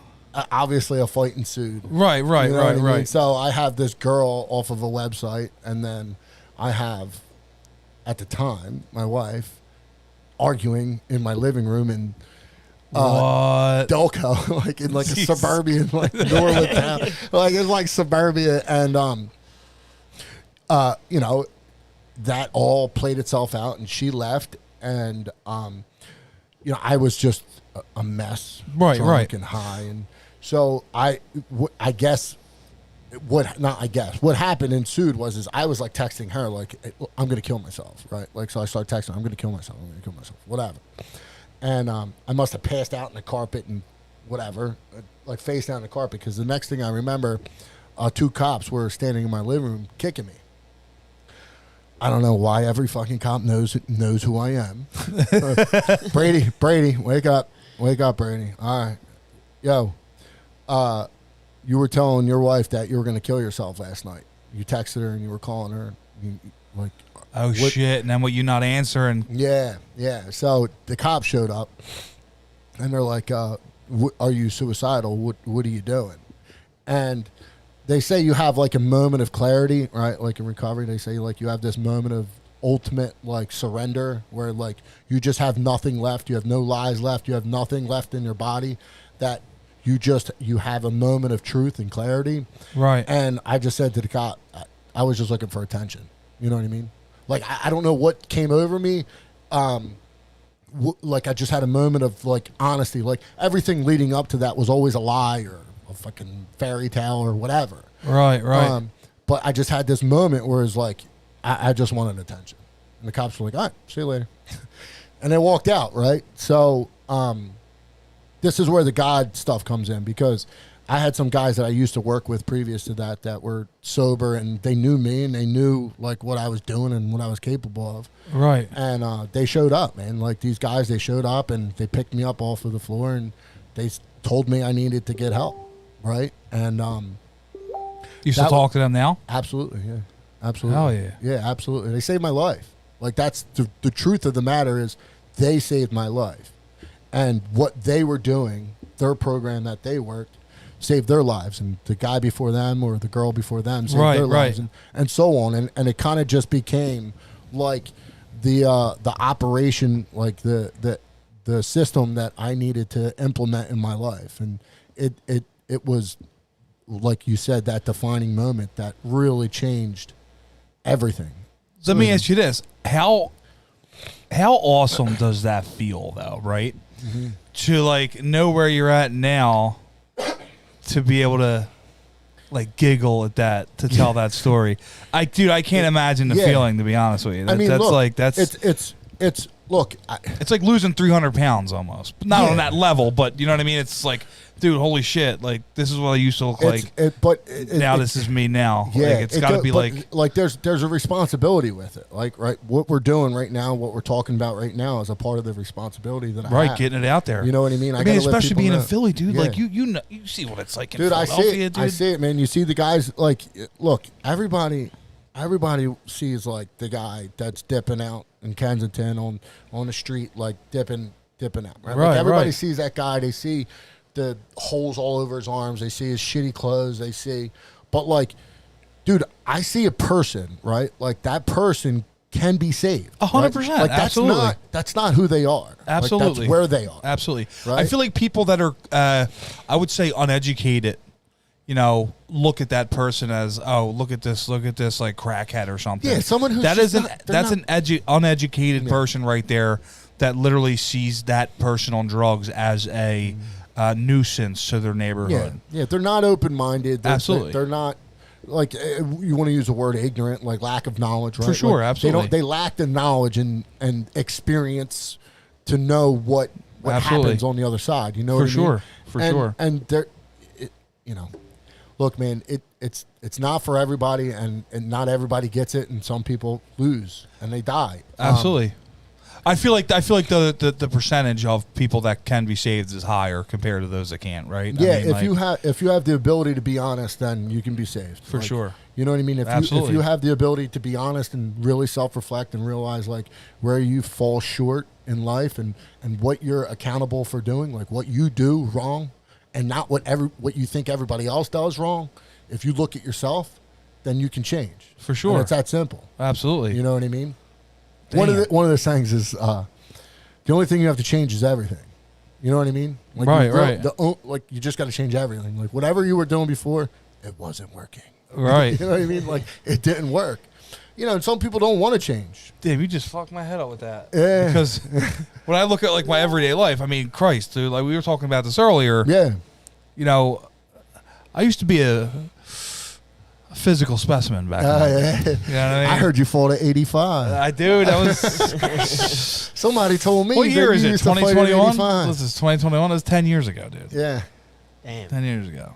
obviously a fight ensued. Right. You know what I mean? So I have this girl off of a website, and then I have, at the time, my wife arguing in my living room in Delco, like in like a suburban, like Norwood town, like it's like suburbia, and that all played itself out, and she left, and I was just a mess, drunk and high, and so I guess what ensued was I was like texting her like, I'm gonna kill myself, right? Like, so I started texting her, I'm gonna kill myself, whatever. And I must have passed out in the carpet and whatever, like face down in the carpet, because the next thing I remember, 2 cops were standing in my living room kicking me. I don't know why every fucking cop knows who I am. Brady, wake up, Brady. All right, yo, you were telling your wife that you were going to kill yourself last night. You texted her and you were calling her, like, oh shit! And then what? You not answering? Yeah. So the cops showed up, and they're like, "Are you suicidal? What are you doing?" And they say you have like a moment of clarity, right? Like in recovery, they say like you have this moment of ultimate like surrender, where like you just have nothing left. You have no lies left. You have nothing left in your body. That you have a moment of truth and clarity. Right. And I just said to the cop, I was just looking for attention. You know what I mean? Like, I don't know what came over me. Like, I just had a moment of like honesty. Like, everything leading up to that was always a lie or a fucking fairy tale or whatever. Right. But I just had this moment where it's like, I just wanted attention. And the cops were like, all right, see you later. And they walked out, right? So, this is where the God stuff comes in, because I had some guys that I used to work with previous to that were sober, and they knew me, and they knew like what I was doing and what I was capable of. Right. And they showed up, man. Like, these guys, they showed up, and they picked me up off of the floor, and they told me I needed to get help. Right. And you still talk to them now? Absolutely. Yeah. Absolutely. Hell yeah. Yeah, absolutely. They saved my life. Like, that's the truth of the matter is they saved my life. And what they were doing, their program that they worked, saved their lives. And the guy before them or the girl before them saved their lives. And so on. And it kind of just became like the operation, like the system that I needed to implement in my life. And it was, like you said, that defining moment that really changed everything. Let me ask you this. How how awesome does that feel, though, right? Mm-hmm. To, like, know where you're at now, to be able to, like, giggle at that, to tell that story. I can't imagine the feeling, to be honest with you. I mean, that's look, like, that's... It's look. It's like losing 300 pounds almost. Not on that level, but you know what I mean? It's like, dude, holy shit. Like, this is what I used to look like. Now this is me now. Yeah, like, it's got to be like there's a responsibility with it. Like, right, what we're doing right now, what we're talking about right now is a part of the responsibility that I have. Getting it out there. You know what I mean? I mean, especially being in Philly, dude. Yeah. Like, you know, you see what it's like in Philadelphia, dude. I see it, man. You see the guys, like, look, everybody sees, like, the guy that's dipping out in Kensington on the street, like dipping out. Right? Like everybody sees that guy. They see the holes all over his arms. They see his shitty clothes. They see, but like, dude, I see a person, right? Like that person can be saved. 100%. Like absolutely. That's not who they are. Absolutely. Like, that's where they are. Absolutely. Right? I feel like people that are, I would say, uneducated, you know, look at that person as, oh, look at this, like crackhead or something. Yeah, someone who's that's an uneducated person right there that literally sees that person on drugs as a nuisance to their neighborhood. Yeah, they're not open-minded. Absolutely, they're not. Like, you want to use the word ignorant, like lack of knowledge, right? For sure, like, absolutely. They lack the knowledge and experience to know what happens on the other side. You know, for sure. And they're, you know. Look, man, it's not for everybody, and not everybody gets it, and some people lose and they die. Absolutely. I feel like the percentage of people that can be saved is higher compared to those that can't, right? Yeah, I mean, if you have the ability to be honest, then you can be saved. For sure. You know what I mean? If you have the ability to be honest and really self-reflect and realize like where you fall short in life and what you're accountable for doing, like what you do wrong. And not what you think everybody else does wrong. If you look at yourself, then you can change. For sure, and it's that simple. Absolutely. You know what I mean? One of the things is the only thing you have to change is everything. You know what I mean? Like right. Like you just got to change everything. Like whatever you were doing before, it wasn't working. Right. You know what I mean? Like it didn't work. You know, and some people don't want to change. Dave, you just fucked my head up with that. Yeah. Because when I look at like my everyday life, I mean, Christ, dude, like we were talking about this earlier. Yeah. You know, I used to be a physical specimen back then. Yeah. You know what I mean? I heard you fall to 85. I do. That was. Somebody told me. What year is it? 2021? This is 2021. It was 10 years ago, dude. Yeah. Damn. 10 years ago.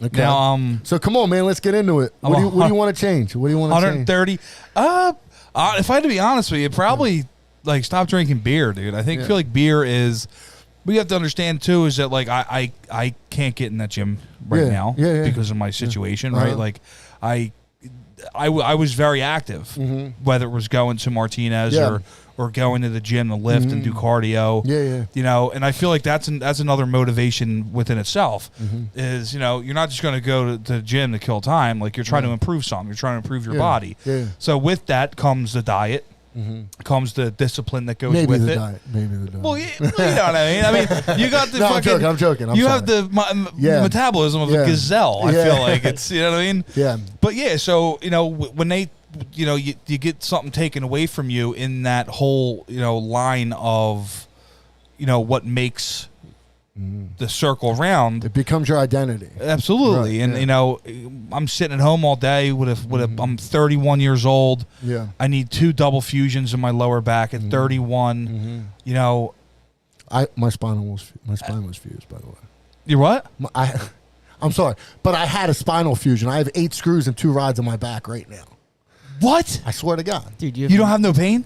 Okay. Now, so come on, man, let's get into it. What do you want to change? What do you want to change? 130. If I had to be honest with you, probably like stop drinking beer, dude. I feel like beer is. What you have to understand too is that like I can't get in that gym right now because of my situation, right? Like I was very active, whether it was going to Martinez or going to the gym to lift and do cardio. You know, and I feel like that's another motivation within itself. Is, you know, you're not just going to go to the gym to kill time. Like you're trying to improve something. You're trying to improve your body. So with that comes the diet. Comes the discipline that goes with it. Maybe the diet. Well, you know what I mean. I mean, you got the fucking. I'm joking. You have the metabolism of a gazelle. I feel like it's, you know what I mean. Yeah. But yeah, so you know when they, you know, you get something taken away from you in that whole, you know, line of, you know, what makes the circle round. It becomes your identity. Absolutely. Right, and you know, I'm sitting at home all day I'm 31 years old. Yeah. I need 2 double fusions in my lower back at 31. You know, my spine was fused, by the way. You what? I'm sorry, but I had a spinal fusion. I have 8 screws and 2 rods in my back right now. What? I swear to God. Dude, you don't have no pain?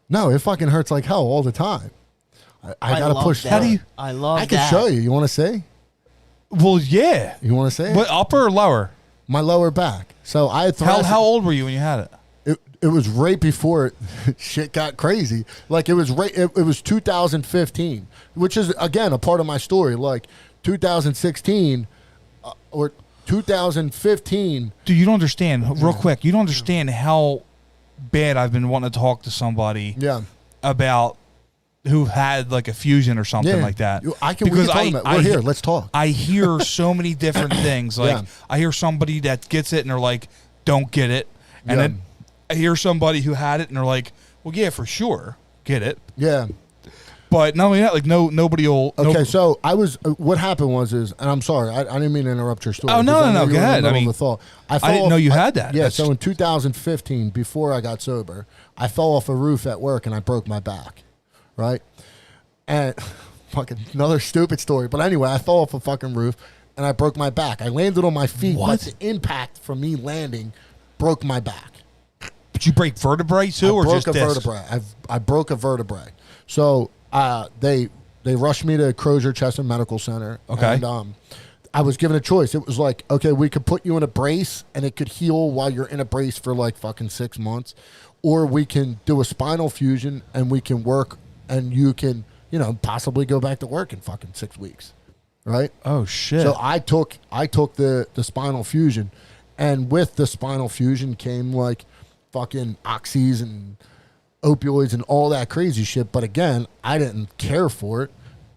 No, it fucking hurts like hell all the time. I gotta push. That. How do you? I love. I can show you. You want to see? Well, yeah. You want to see? What, upper or lower? My lower back. So I had thoracic. How old were you when you had it? It was right before shit got crazy. Like it was it was 2015, which is again a part of my story. Like 2016 or 2015. Dude, you don't understand. Real quick, you don't understand how bad I've been wanting to talk to somebody. About. Who had like a fusion or something like that. We're here. Let's talk. I hear so many different things. Like I hear somebody that gets it and they're like, don't get it. And then I hear somebody who had it and they're like, well, yeah, for sure. get it. Yeah. But not only that, like nobody will. Okay, so I was. What happened was, and I'm sorry, I didn't mean to interrupt your story. Oh no, I know go you were in the ahead. middle I mean, of a thought. I didn't know you had that. Yeah, so in 2015, before I got sober, I fell off a roof at work and I broke my back, right? And fucking another stupid story, but anyway, I fell off a fucking roof and I broke my back. I landed on my feet, What? but the impact from me landing broke my back. Did you break vertebrae too, or just I broke a discs? vertebrae. I broke a vertebrae. So they rushed me to Crozier Chest Medical Center. Okay. And I was given a choice. It was like, okay, we could put you in a brace and it could heal while you're in a brace for like fucking 6 months, or we can do a spinal fusion and we can work and you can, possibly go back to work in fucking 6 weeks. Right? Oh shit. So I took the spinal fusion, and with the spinal fusion came like fucking oxys and opioids and all that crazy shit. But again, I didn't care for it.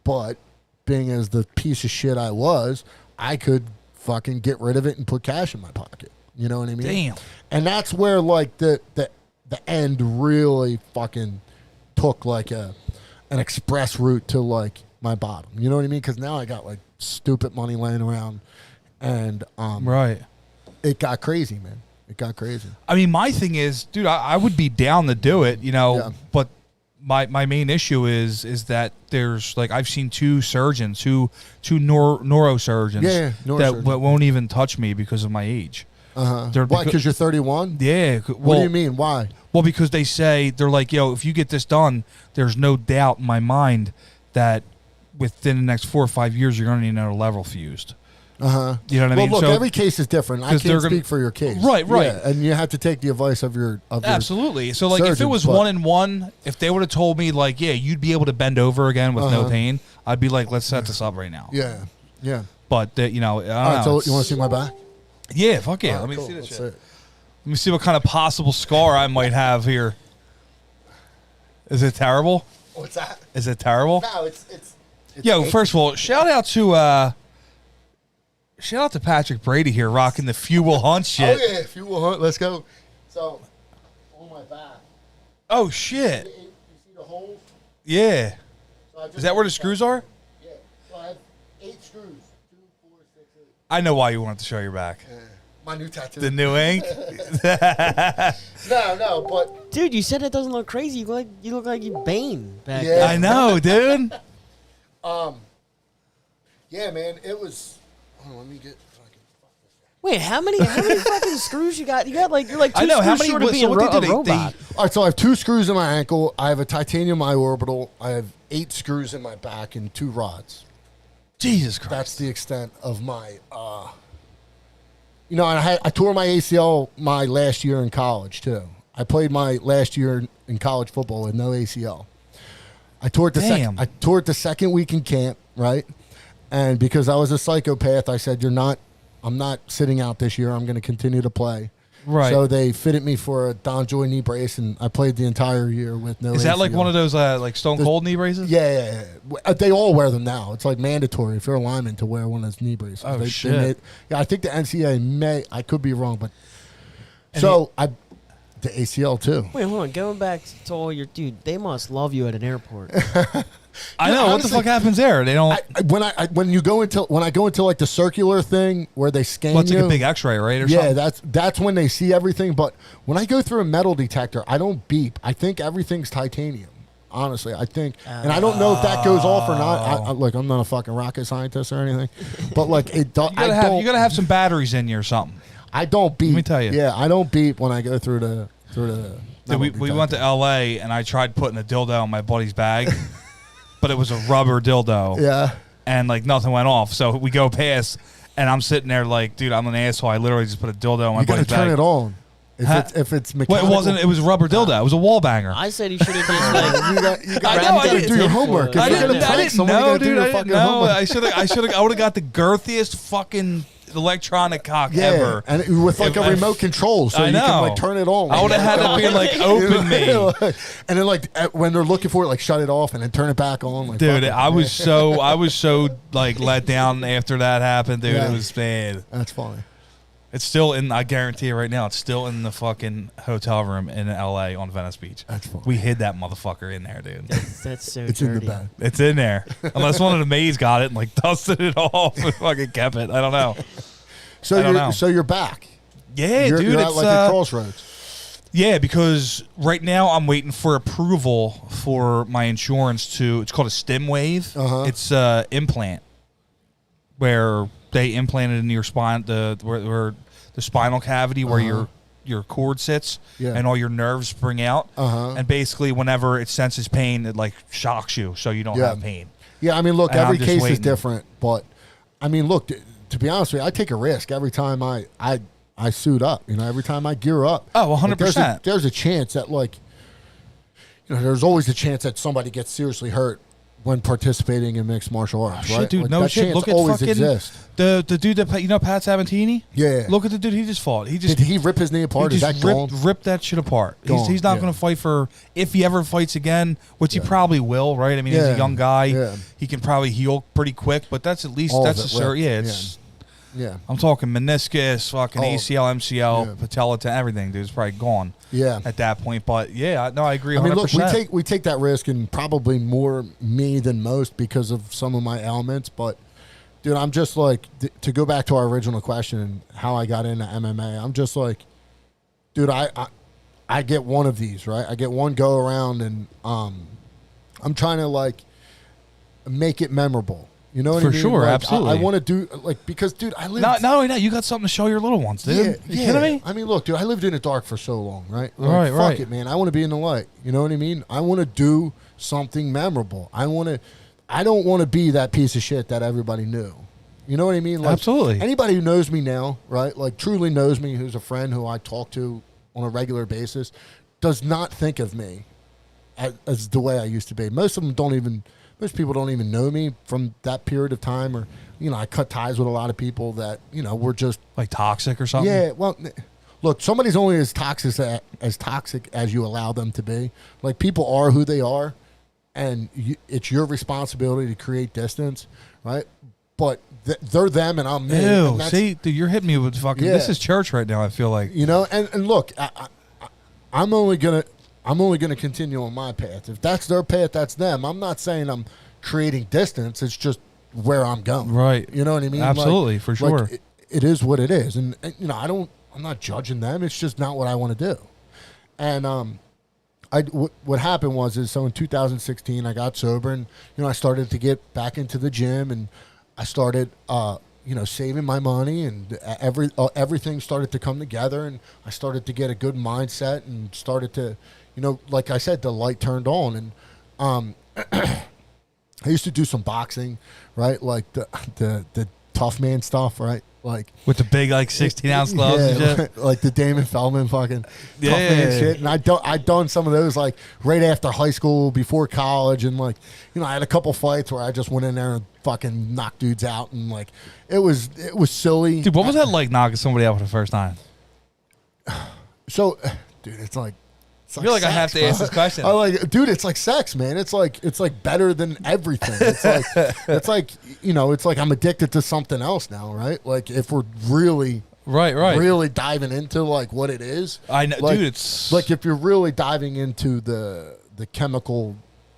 But being as the piece of shit I was, I could fucking get rid of it and put cash in my pocket. You know what I mean? Damn. And that's where like the end really fucking took like an express route to like my bottom. You know what I mean? Because now I got like stupid money laying around, and right. It got crazy, man. It got crazy. I mean, my thing is, dude, I would be down to do it, Yeah. but my main issue is that there's like I've seen two neurosurgeons that neurosurgeon. won't even touch me because of my age. Why? Because you're 31. Yeah. What do you mean? Why? Well, because they say they're like, if you get this done, there's no doubt in my mind that within the next 4 or 5 years you're going to need another level fused. You know what I mean? Well, look, so, every case is different. I can't speak for your case. Right. Yeah, and you have to take the advice of your absolutely. So, like, if it was 1-1, if they would have told me, like, yeah, you'd be able to bend over again with no pain, I'd be like, let's set this up right now. Yeah. But I don't know. All right, so you want to see my back? Yeah, fuck yeah. All right, Let me cool. see this Let's shit. see it. Let me see what kind of possible scar I might have here. Is it terrible? What's that? Is it terrible? No, it's Yo, first of all, shout out to Patrick Brady here, rocking the Fuel Hunt shit. Oh yeah, Fuel Hunt. Let's go. So on my back. Oh shit. You see the holes? Yeah. So Is that where the screws are? Yeah. So I have 8 screws. 2, 4, 6, 8. I know why you wanted to show your back. My new tattoo. The new ink. No, but Dude, you said it doesn't look crazy. You look like you Bane back Yeah. there. I know, dude. yeah, man, it was. Hold on, let me get. Wait, how many fucking screws you got? You're like 2 I know, screws how many short of was- being so what they a do, they- robot. All right, so I have 2 screws in my ankle. I have a titanium iorbital. I have 8 screws in my back and 2 rods. Jesus Christ. That's the extent of my. And I tore my ACL my last year in college too. I played my last year in college football with no ACL. I tore it I tore it the second week in camp, right? And because I was a psychopath, I said, I'm not sitting out this year. I'm going to continue to play. Right. So they fitted me for a Don Joy knee brace, and I played the entire year with no Is that like ACL. one of those like Stone Cold knee braces? Yeah. They all wear them now. It's like mandatory if you're a lineman to wear one of those knee braces. Oh, shit. I think the NCAA may. I could be wrong, but And the ACL too. Wait, hold on. Going back to all your dude, they must love you at an airport. I know. What the fuck happens there? They don't. When I go into like the circular thing where they scan Well, it's you, like a big X-ray, right? Or yeah, something? that's when they see everything. But when I go through a metal detector, I don't beep. I think everything's titanium. Honestly, I think, and I don't know if that goes off or not. Look, I'm not a fucking rocket scientist or anything, but like it does. You gotta have some batteries in you or something. I don't beep. Let me tell you. Yeah, I don't beep when I go through the. Dude, we went to LA and I tried putting a dildo in my buddy's bag, but it was a rubber dildo. Yeah. And like nothing went off. So we go past and I'm sitting there like, dude, I'm an asshole. I literally just put a dildo in my You gotta buddy's bag. turn it on. If it's mechanical. Well, it wasn't. It was a rubber dildo. It was a wall banger. I said he should have just like. you gotta do your homework. If I you're gonna didn't prank someone, you know, gotta do dude. your I didn't fucking know. homework. I would have got the girthiest fucking electronic cock ever. And with like a remote control, so I you can know. like turn it on. I would have had it be like, open me. And then like when they're looking for it, like shut it off and then turn it back on. Like, Dude, fuck it. I was so like let down after that happened, dude. Yeah. It was bad. That's funny. It's still in. I guarantee you right now, it's still in the fucking hotel room in L.A. on Venice Beach. That's funny. We hid that motherfucker in there, dude. That's so It's dirty. in the bag. It's in there. Unless one of the maids got it and like dusted it off and fucking kept it. I don't know. So you're back. Yeah, You're dude. at It's like a crossroads. yeah, because right now I'm waiting for approval for my insurance to. It's called a stim wave. It's implant where they implanted in your spine where the spinal cavity where your cord sits and all your nerves spring out. And basically, whenever it senses pain, it like shocks you, so you don't have pain. Yeah, I mean, look, And every I'm just case is waiting. different, but I mean, look, to be honest with you, I take a risk every time I suit up. You know, every time I gear up. Oh, 100%. Like, there's a chance that there's always a chance that somebody gets seriously hurt when participating in mixed martial arts, right? Shit, dude, like, no that shit. chance Look at always fucking exists. the dude that Pat Sabatini. Yeah. Look at the dude he just fought. He just Did he rip his knee apart? He Is that just gone? ripped that shit apart. Gone, He's not yeah. going to fight for if he ever fights again, which he probably will, right? I mean, he's Yeah, a young guy. yeah. He can probably heal pretty quick, but that's at least All of that's it a ripped, yeah. It's Yeah. I'm talking meniscus, fucking Oh, ACL, MCL, yeah. patella, everything. Dude, it's probably gone. Yeah. At that point, but yeah, no, I agree. 100%. I mean, look, we take that risk, and probably more me than most because of some of my ailments. But, dude, I'm just like, to go back to our original question and how I got into MMA. I'm just like, dude, I get one of these, right? I get one go around, and I'm trying to like make it memorable. You know what I For mean? sure, Like, absolutely. I want to do because, dude, I live. not only that, you got something to show your little ones, dude. You kidding me? I mean, look, dude, I lived in the dark for so long, right? Like, Right, fuck right. it, man. I want to be in the light. You know what I mean? I want to do something memorable. I don't want to be that piece of shit that everybody knew. You know what I mean? Like, Absolutely. Anybody who knows me now, right? Like, truly knows me, who's a friend who I talk to on a regular basis, does not think of me as the way I used to be. Most people don't even know me from that period of time, or, you know, I cut ties with a lot of people that, you know, were just, Like toxic or something? yeah, well, look, somebody's only as toxic as you allow them to be. Like, people are who they are, and it's your responsibility to create distance, right? But they're them, and I'm me. Ew, and that's- see, dude, you're hitting me with fucking. Yeah. This is church right now. I feel like. you know, and look, I'm only gonna continue on my path. If that's their path, that's them. I'm not saying I'm creating distance. It's just where I'm going. Right. You know what I mean? Absolutely, for sure. It is what it is, and you know, I'm not judging them. It's just not what I want to do. And what happened was so in 2016 I got sober, and you know, I started to get back into the gym, and I started you know, saving my money, and everything started to come together, and I started to get a good mindset, and started to, you know, like I said, the light turned on, and I used to do some boxing, right? Like the tough man stuff, right? Like With the big, like, 16-ounce gloves and shit. like the Damon Feldman fucking tough Yeah. man shit. And I'd done some of those like right after high school, before college, and like, you know, I had a couple fights where I just went in there and fucking knocked dudes out, and like it was silly. Dude, what was that like knocking somebody out for the first time? So, dude, it's like. I feel like I have to ask this question. I like, dude, it's like sex, man. It's like better than everything. It's like you know, it's like I'm addicted to something else now, right? Like, if we're really Right. really diving into like what it is. I know, like, dude. It's like if you're really diving into the chemical,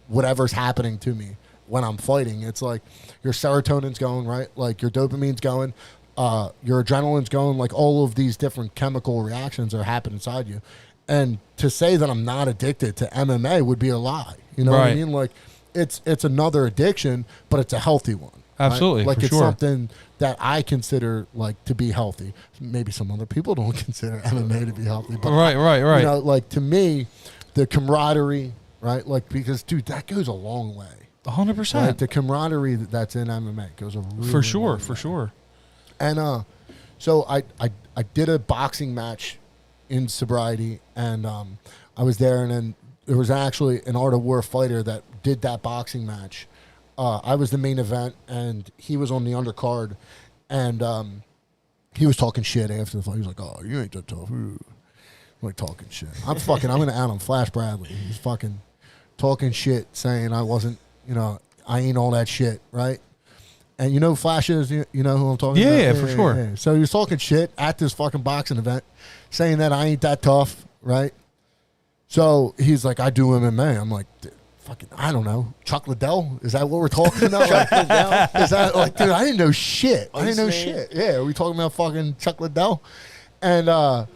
whatever's happening to me when I'm fighting, it's like your serotonin's going, right? Like your dopamine's going, your adrenaline's going. Like all of these different chemical reactions are happening inside you. And to say that I'm not addicted to MMA would be a lie. You know what I Right. mean? Like it's another addiction, but it's a healthy one. right? Absolutely, Like for it's sure. something that I consider like to be healthy. Maybe some other people don't consider MMA to be healthy, but right. you know, like to me, the camaraderie, right? Like because dude, that goes a long way. 100%. Right? The camaraderie that's in MMA goes a really For sure. long For way. sure. And so I did a boxing match in sobriety, and I was there, and then there was actually an Art of War fighter that did that boxing match. I was the main event, and he was on the undercard, and he was talking shit after the fight. He was like, "Oh, you ain't that tough." I'm like talking shit. I'm gonna out on Flash Bradley. He's fucking talking shit, saying I wasn't, you know, I ain't all that shit, right? And you know Flash is, you know who I'm talking about? Yeah, for sure. Yeah. So he was talking shit at this fucking boxing event, saying that I ain't that tough, right? So he's like, I do MMA. I'm like, fucking, I don't know. Chuck Liddell? Is that what we're talking about? Chuck Liddell? Is that like, dude, I didn't know shit. I didn't know shit. Yeah, are we talking about fucking Chuck Liddell? And,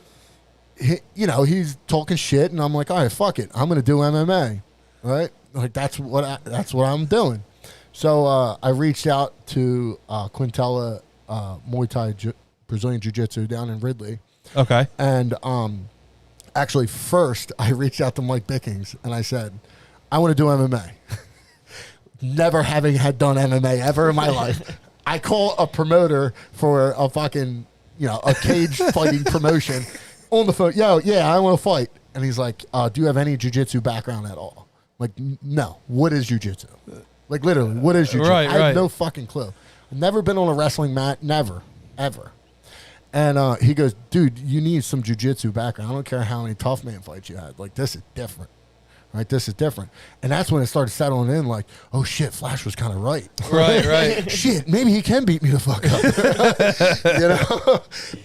he's talking shit, and I'm like, all right, fuck it. I'm going to do MMA, right? Like, that's what I'm doing. So I reached out to Quintella Muay Thai Brazilian Jiu-Jitsu down in Ridley. Okay. And actually, first, I reached out to Mike Bickings, and I said, I want to do MMA. Never having had done MMA ever in my life. I call a promoter for a fucking, a cage fighting promotion on the phone. Yo, yeah, I want to fight. And he's like, do you have any jiu-jitsu background at all? I'm like, no. What is jiu-jitsu? Like, literally, what is jiu-jitsu? Right, I have no fucking clue. I've never been on a wrestling mat. Never. Ever. And he goes, dude, you need some jiu-jitsu background. I don't care how many tough man fights you had. Like, this is different. Right? This is different. And that's when it started settling in like, oh, shit, Flash was kind of right. Right. Shit, maybe he can beat me the fuck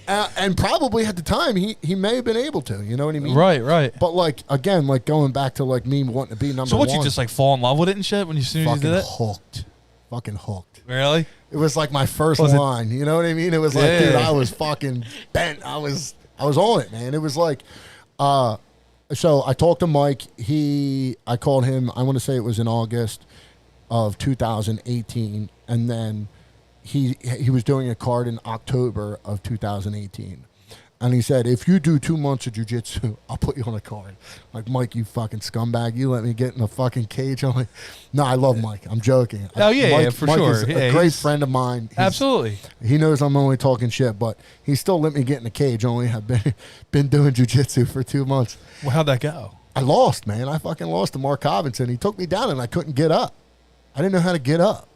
up. And probably at the time, he may have been able to. You know what I mean? Right. But, like, again, like going back to, like, me wanting to be number one. So you just, like, fall in love with it and shit when you soon as you did it? Fucking hooked. Really? It was like my first line. You know what I mean? It was like, dude, I was fucking bent. I was on it, man. It was like, so I talked to Mike. I called him, I want to say it was in August of 2018. And then he was doing a card in October of 2018. And he said, if you do 2 months of jiu-jitsu, I'll put you on a card. Like, Mike, you fucking scumbag. You let me get in a fucking cage. I'm like, no, I love Mike. I'm joking. Oh, yeah, Mike, for Mike sure. is a great friend of mine. Absolutely. He knows I'm only talking shit, but he still let me get in the cage. Only have been doing jiu-jitsu for 2 months. Well, how'd that go? I lost, man. I fucking lost to Mark Covington. He took me down, and I couldn't get up. I didn't know how to get up,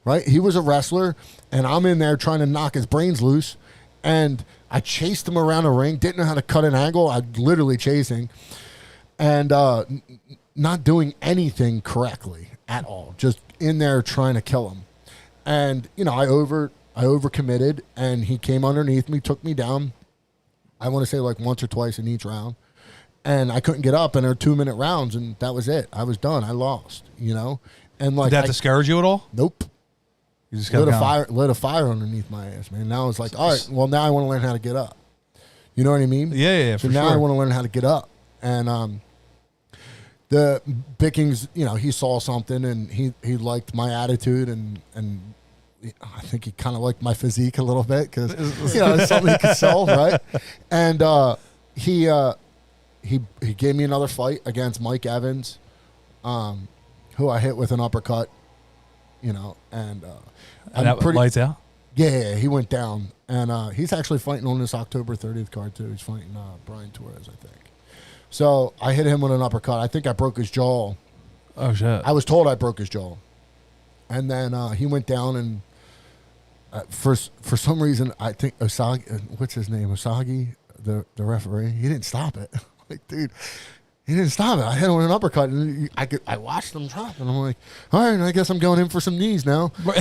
right? He was a wrestler, and I'm in there trying to knock his brains loose, and I chased him around the ring, didn't know how to cut an angle. I literally chasing and not doing anything correctly at all. Just in there trying to kill him. And, I overcommitted, and he came underneath me, took me down, I want to say like once or twice in each round. And I couldn't get up, and there were 2-minute rounds, and that was it. I was done. I lost, And like, did that discourage you at all? Nope. You just lit a fire underneath my ass, man. Now it's like, all right, well, now I want to learn how to get up. You know what I mean? Yeah, so for now sure. I want to learn how to get up. And the Bickings, he saw something, and he liked my attitude, and I think he kind of liked my physique a little bit because it's something he could sell, right? And he gave me another fight against Mike Evans, who I hit with an uppercut. And that lights out? Yeah, he went down. And he's actually fighting on this October 30th card, too. He's fighting Brian Torres, I think. So I hit him with an uppercut. I think I broke his jaw. Oh, shit. I was told I broke his jaw. And then he went down, and for some reason, I think Osagi, what's his name? Osagi, the referee, he didn't stop it. Like, dude, he didn't stop it. I hit him with an uppercut, and I watched him drop, and I'm like, all right, I guess I'm going in for some knees now. So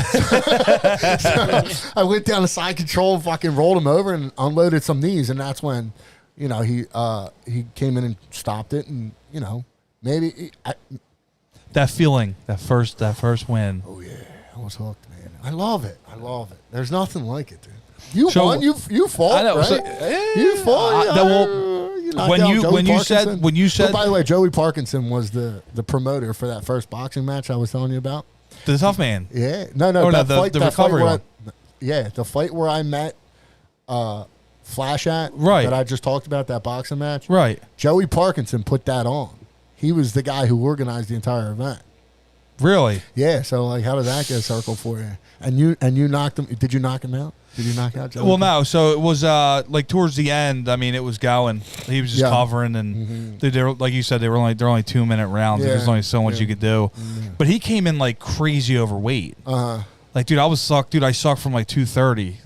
I went down to side control, fucking rolled him over, and unloaded some knees, and that's when, he came in and stopped it, and maybe that feeling, that first win. Oh yeah, I was hooked, man. I love it. There's nothing like it, dude. You won. You fought. I know, right? You fought. When you said. Oh, by the way, Joey Parkinson was the promoter for that first boxing match I was telling you about. The tough man. Yeah. No. The recovery one. The fight where I met Flash at. Right. That I just talked about, that boxing match. Right. Joey Parkinson put that on. He was the guy who organized the entire event. Really? Yeah. So like, how did that get circled for you? And you knocked him. Did you knock him out? Did you knock out Joey? Well, no. So it was like towards the end. I mean, it was going. He was just covering, and they were, like you said, they're only 2-minute rounds. Yeah. There's only so much you could do. Mm-hmm. But he came in like crazy overweight. Like, dude, I was sucked. Dude, I sucked from like 230,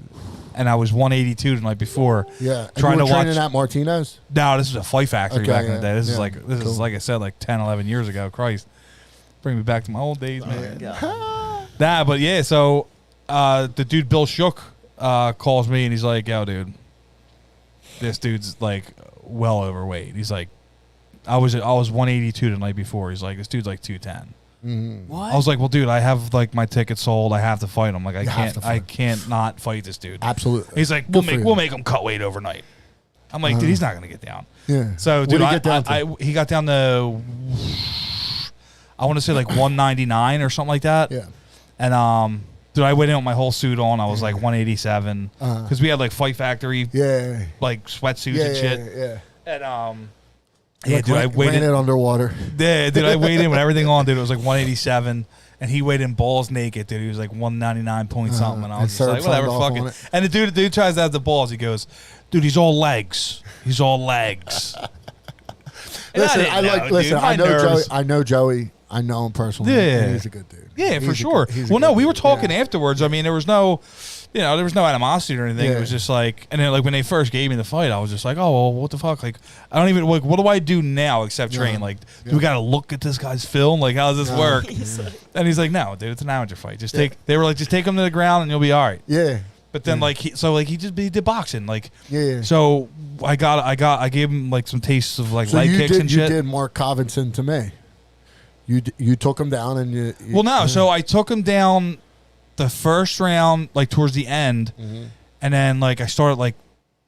and I was 182 the night before. Yeah. Trying to watch at Martino's. No, this was a Fight Factory back in the day. This is like I said, like 10, 11 years ago. Christ, bring me back to my old days, man. Nah, but yeah. So the dude Bill Shook calls me and he's like, "Yo, dude, this dude's like well overweight." He's like, I was 182 the night before. He's like, "This dude's like 210." What? I was like, "Well, dude, I have like my ticket sold. I have to fight him. Like, I fight. can't not fight this dude." Absolutely. He's like, "We'll make him cut weight overnight." I'm like, "Dude, he's not gonna get down." Yeah. So, What dude, did he get down to? he got down to, I want to say like 199 or something like that. Yeah. And dude, I went in with my whole suit on. I was like 187 because we had like Fight Factory Yeah. like sweatsuits and shit. Yeah. And yeah, dude, I Ran weighed it in. underwater. Yeah, dude, I weighed in with everything on. Dude, it was like 187. And he weighed in balls naked, dude. He was like 199 point something. And I was just like, whatever, fuck it. And the dude tries to have the balls. He goes, "Dude, he's all legs. He's all legs." Listen, I know Joey. I know him personally. Yeah. He's a good dude. Yeah, for sure. Well, no, we were talking afterwards. I mean, there was no animosity or anything. Yeah. It was just like, and then like when they first gave me the fight, I was just like, oh, well, what the fuck? Like, I don't even like, what do I do now except train? Like, do we got to look at this guy's film? Like, how does this work? And he's like, no, dude, it's an amateur fight. Just they were like, just take him to the ground and you'll be all right. Yeah. But then he did boxing. Like, Yeah. So I gave him like some tastes of like leg kicks and shit. You did Mark Covington to me. You took him down and you well, no. So I took him down the first round, like towards the end, and then like I started like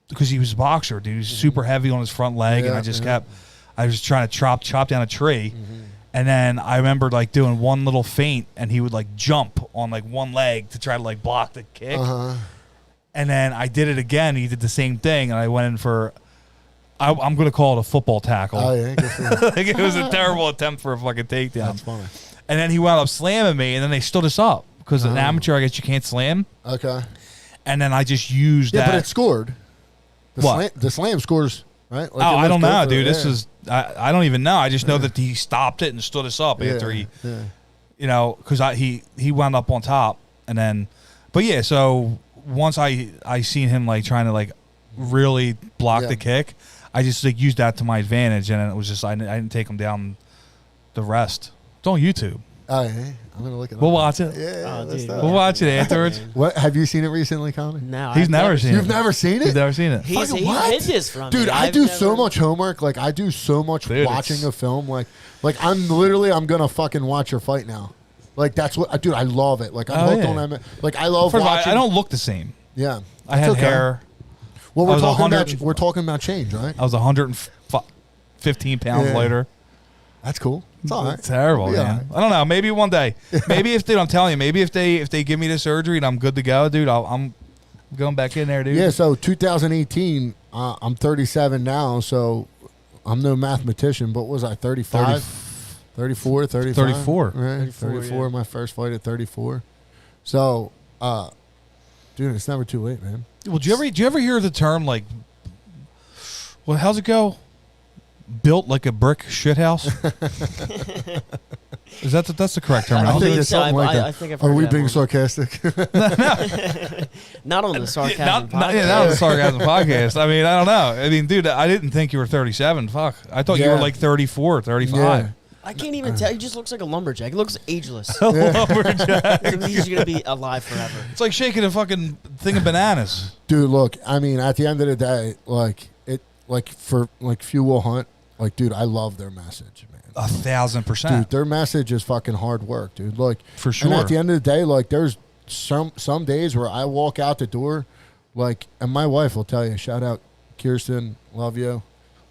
because he was a boxer, dude. He was super heavy on his front leg, and I just I was trying to chop down a tree, and then I remember like doing one little feint, and he would like jump on like one leg to try to like block the kick, and then I did it again. He did the same thing, and I went in for. I'm going to call it a football tackle. Oh, yeah. Like it was a terrible attempt for a fucking takedown. That's funny. And then he wound up slamming me, and then they stood us up because an amateur, I guess you can't slam. Okay. And then I just used that. Yeah, but it scored. The slam scores, right? Like I don't know, dude. Yeah. This is I don't even know. I just know that he stopped it and stood us up after he, you know, because he wound up on top, and then, but yeah. So once I seen him like trying to like really block the kick. I just like used that to my advantage, and it was just I didn't take him down the rest. It's on YouTube. Oh, yeah. I'm gonna look it up. We'll watch it. Yeah, we'll watch it afterwards. What have you seen it recently, Connor? No, I've never seen it. You've never seen it? He's never seen it. He what? hid this from Dude, me. I do so much homework. Like I do so much watching a film. Like I'm gonna fucking watch your fight now. Like that's what, dude. I love it. Like I'm hooked on that. Like I love watching. I don't look the same. Yeah, I had hair. Well, we're talking about change, right? I was 115 pounds lighter. That's cool. It's all right. It's terrible, man. Right. I don't know. Maybe one day. Maybe if I'm telling you, maybe if they give me the surgery and I'm good to go, dude, I'm going back in there, dude. Yeah. So 2018, I'm 37 now, so I'm no mathematician, but what was I 35? 34, 35? 34. Right? 34, my first fight at 34. So, dude, it's never too late, man. Well, do you ever hear the term like, well, how's it go? Built like a brick shithouse? Is that's the correct term? I think it's something like that. I think I've heard Are we that being one. sarcastic? Not on the sarcasm podcast. Not on the sarcasm podcast. I mean, I don't know. I mean, dude, I didn't think you were 37. Fuck. I thought you were like 34, 35. Yeah. I can't even tell. He just looks like a lumberjack. He looks ageless. Lumberjack. To me, he's going to be alive forever. It's like shaking a fucking thing of bananas. Dude, look, I mean, at the end of the day, for Few Will Hunt, like, dude, I love their message, man. 1,000%. Dude, their message is fucking hard work, dude. Like, for sure. And at the end of the day, like, there's some days where I walk out the door, like, and my wife will tell you, shout out Kirsten, love you.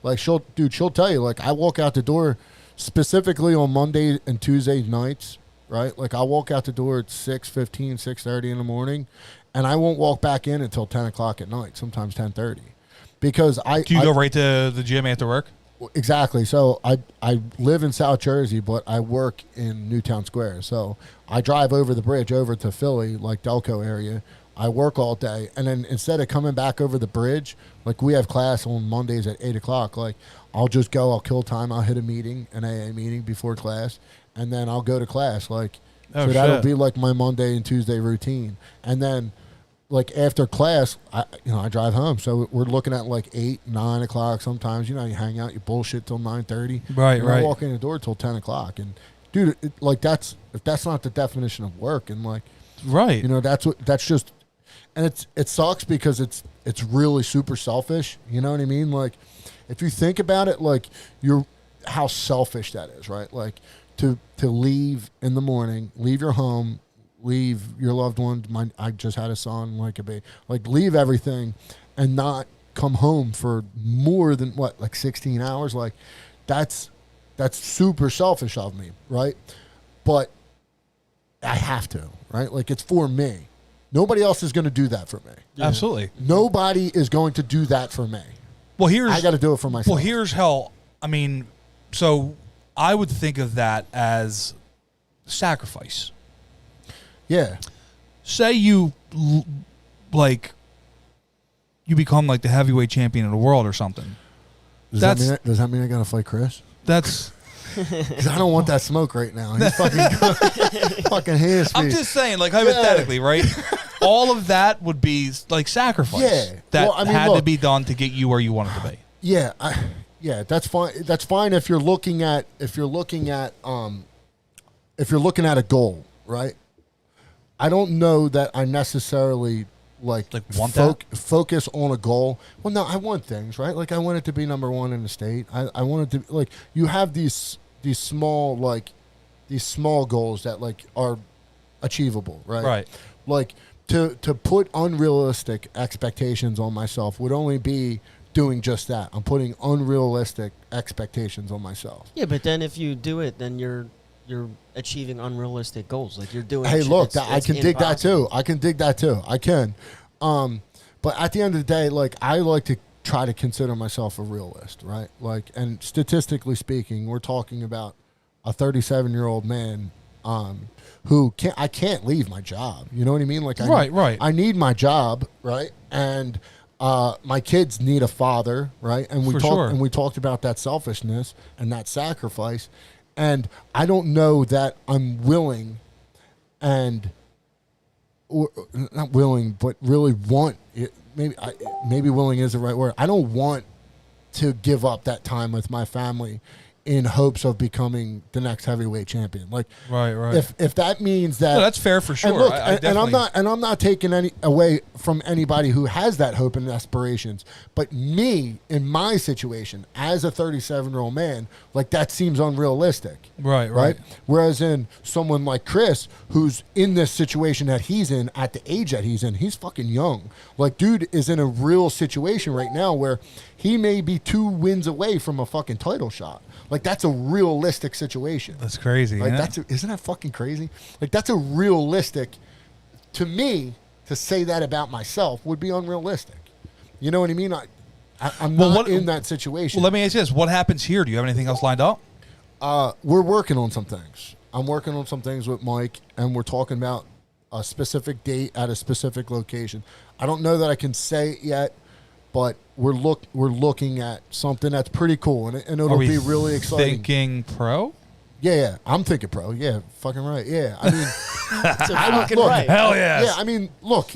Like, she'll tell you, like, I walk out the door specifically on Monday and Tuesday nights, right? Like, I'll walk out the door at 6:15, 6:30 in the morning, and I won't walk back in until 10 o'clock at night, sometimes 10:30. Because Do you go right to the gym after work? Exactly. So I live in South Jersey, but I work in Newtown Square. So I drive over the bridge over to Philly, like Delco area. I work all day. And then instead of coming back over the bridge, like we have class on Mondays at 8 o'clock, like I'll just go, I'll kill time, I'll hit a meeting, an AA meeting before class, and then I'll go to class. Like, so that'll be like my Monday and Tuesday routine. And then like after class, I drive home. So we're looking at like 8, 9 o'clock. Sometimes, you hang out, you bullshit till 9:30. Right. I walk in the door till 10 o'clock. And dude, if that's not the definition of work, and like, Right. You know, that's just, and it sucks because it's really super selfish. You know what I mean? Like, if you think about it, like how selfish that is, right? Like to leave in the morning, leave your home, leave your loved ones. I just had a son, like a baby, like leave everything, and not come home for more than like 16 hours. Like that's super selfish of me, right? But I have to, right? Like it's for me. Nobody else is going to do that for me. Yeah. Absolutely. Nobody is going to do that for me. Well, I got to do it for myself. Well, here's how. I mean, so I would think of that as sacrifice. Yeah. Say you become like the heavyweight champion of the world or something. Does that mean I got to fight Chris? That's because I don't want that smoke right now. He's fucking hands. I'm just saying, like hypothetically, right? All of that would be like sacrifice. Yeah, that had to be done to get you where you wanted to be. Yeah, that's fine. That's fine if you're looking at a goal, right? I don't know that I necessarily want focus on a goal. Well, no, I want things, right? Like I want it to be number one in the state. I want it to like you have these small goals that like are achievable, right? Right. Like to put unrealistic expectations on myself would only be doing just that. I'm putting unrealistic expectations on myself. Yeah, but then if you do it, then you're achieving unrealistic goals. Like you're doing. Hey, look, I can dig that too. I can. But at the end of the day, like I like to try to consider myself a realist, right? Like, and statistically speaking, we're talking about a 37-year-old man who I can't leave my job. You know what I mean? Like, right. I need my job, right? And my kids need a father, right? And we talked about that selfishness and that sacrifice. And I don't know that I'm willing or not willing, but really want it. Maybe willing is the right word. I don't want to give up that time with my family in hopes of becoming the next heavyweight champion. Like, right. If that means that, no, that's fair for sure. And look, I'm not taking any away from anybody who has that hope and aspirations. But me, in my situation, as a 37-year-old man, like that seems unrealistic. Right. Whereas in someone like Chris, who's in this situation that he's in at the age that he's in, he's fucking young. Like, dude is in a real situation right now where he may be 2 wins away from a fucking title shot. Like, that's a realistic situation. That's crazy. Like, isn't that fucking crazy? Like, that's a realistic, to me, to say that about myself would be unrealistic. You know what I mean? I'm not in that situation. Well, let me ask you this. What happens here? Do you have anything else lined up? We're working on some things. I'm working on some things with Mike, and we're talking about a specific date at a specific location. I don't know that I can say it yet, but we're looking at something that's pretty cool, and it'll be really exciting. Thinking pro? Yeah, I'm thinking pro. Yeah, fucking right. Yeah, I mean, right. Hell yes. Yeah, I mean, look.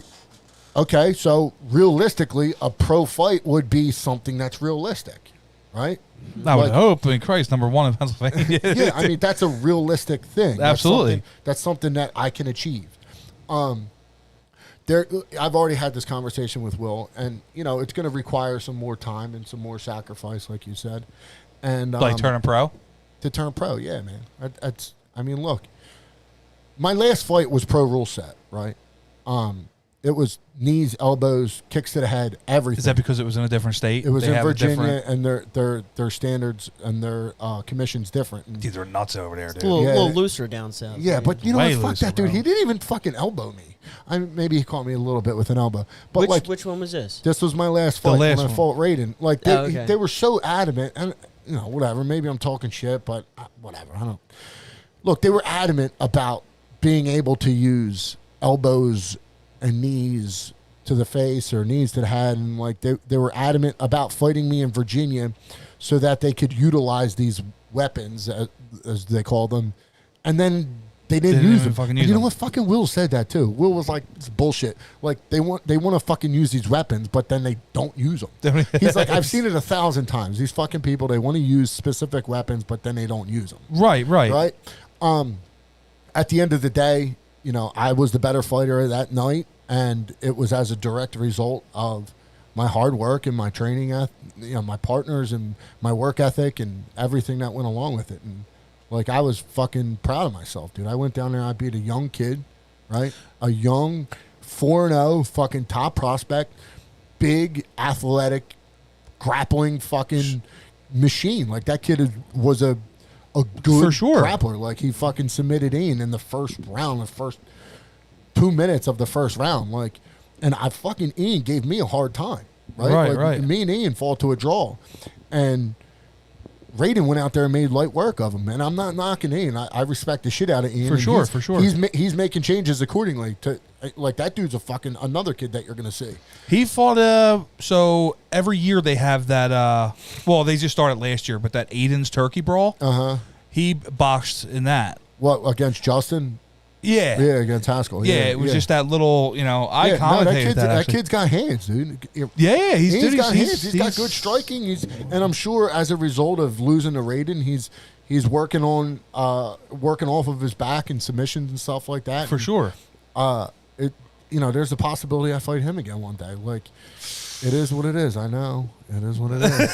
Okay, so realistically, a pro fight would be something that's realistic, right? I would hope. I mean, Christ, number 1 in Pennsylvania. Yeah, I mean that's a realistic thing. Absolutely, that's something that I can achieve. I've already had this conversation with Will, and it's going to require some more time and some more sacrifice, like you said, and like turning pro. To turn pro, yeah, man. I mean, look, my last fight was pro rule set, right? It was knees, elbows, kicks to the head, everything. Is that because it was in a different state? It was in Virginia, and their standards and their commission's different. These are nuts over there, dude. It's a little looser down south. Yeah, but you know what? Fuck that, dude. Bro. He didn't even fucking elbow me. Maybe he caught me a little bit with an elbow. But which one was this? This was my last fight when I fought Raiden. Like they were so adamant, and whatever. Maybe I'm talking shit, but whatever. I don't. Look, they were adamant about being able to use elbows and knees to the face or knees to the head, and like they were adamant about fighting me in Virginia so that they could utilize these weapons as they call them, and then they didn't use them. Fucking you know what? Fucking Will said that too. Will was like, "It's bullshit. Like they want to fucking use these weapons, but then they don't use them." He's like, "I've seen it 1,000 times. These fucking people, they want to use specific weapons, but then they don't use them." Right. At the end of the day, I was the better fighter that night, and it was as a direct result of my hard work and my training, my partners and my work ethic and everything that went along with it. And like, I was fucking proud of myself, dude. I went down there, I beat a young kid, right? A young 4-0 fucking top prospect, big, athletic, grappling fucking machine. Like, that kid was a good For sure. grappler. Like, he fucking submitted Ian in the first round, the first 2 minutes of the first round. Like, and Ian gave me a hard time, right? Right. Me and Ian fall to a draw. And Raiden went out there and made light work of him. And I'm not knocking Ian. I respect the shit out of Ian. For sure. He's making changes accordingly to, like, that dude's another kid that you're going to see. He fought, so every year they have that, they just started last year, but that Aiden's Turkey Brawl. Uh-huh. He boxed in that. What, against Justin? Yeah. Yeah, against Haskell. Yeah, it was just that little, I commentated that kid's got hands, dude. Yeah, he's got hands. He's got good striking. And I'm sure as a result of losing to Raiden, he's working on working off of his back and submissions and stuff like that. For sure. There's a possibility I fight him again one day. Like, it is what it is. I know. It is what it is.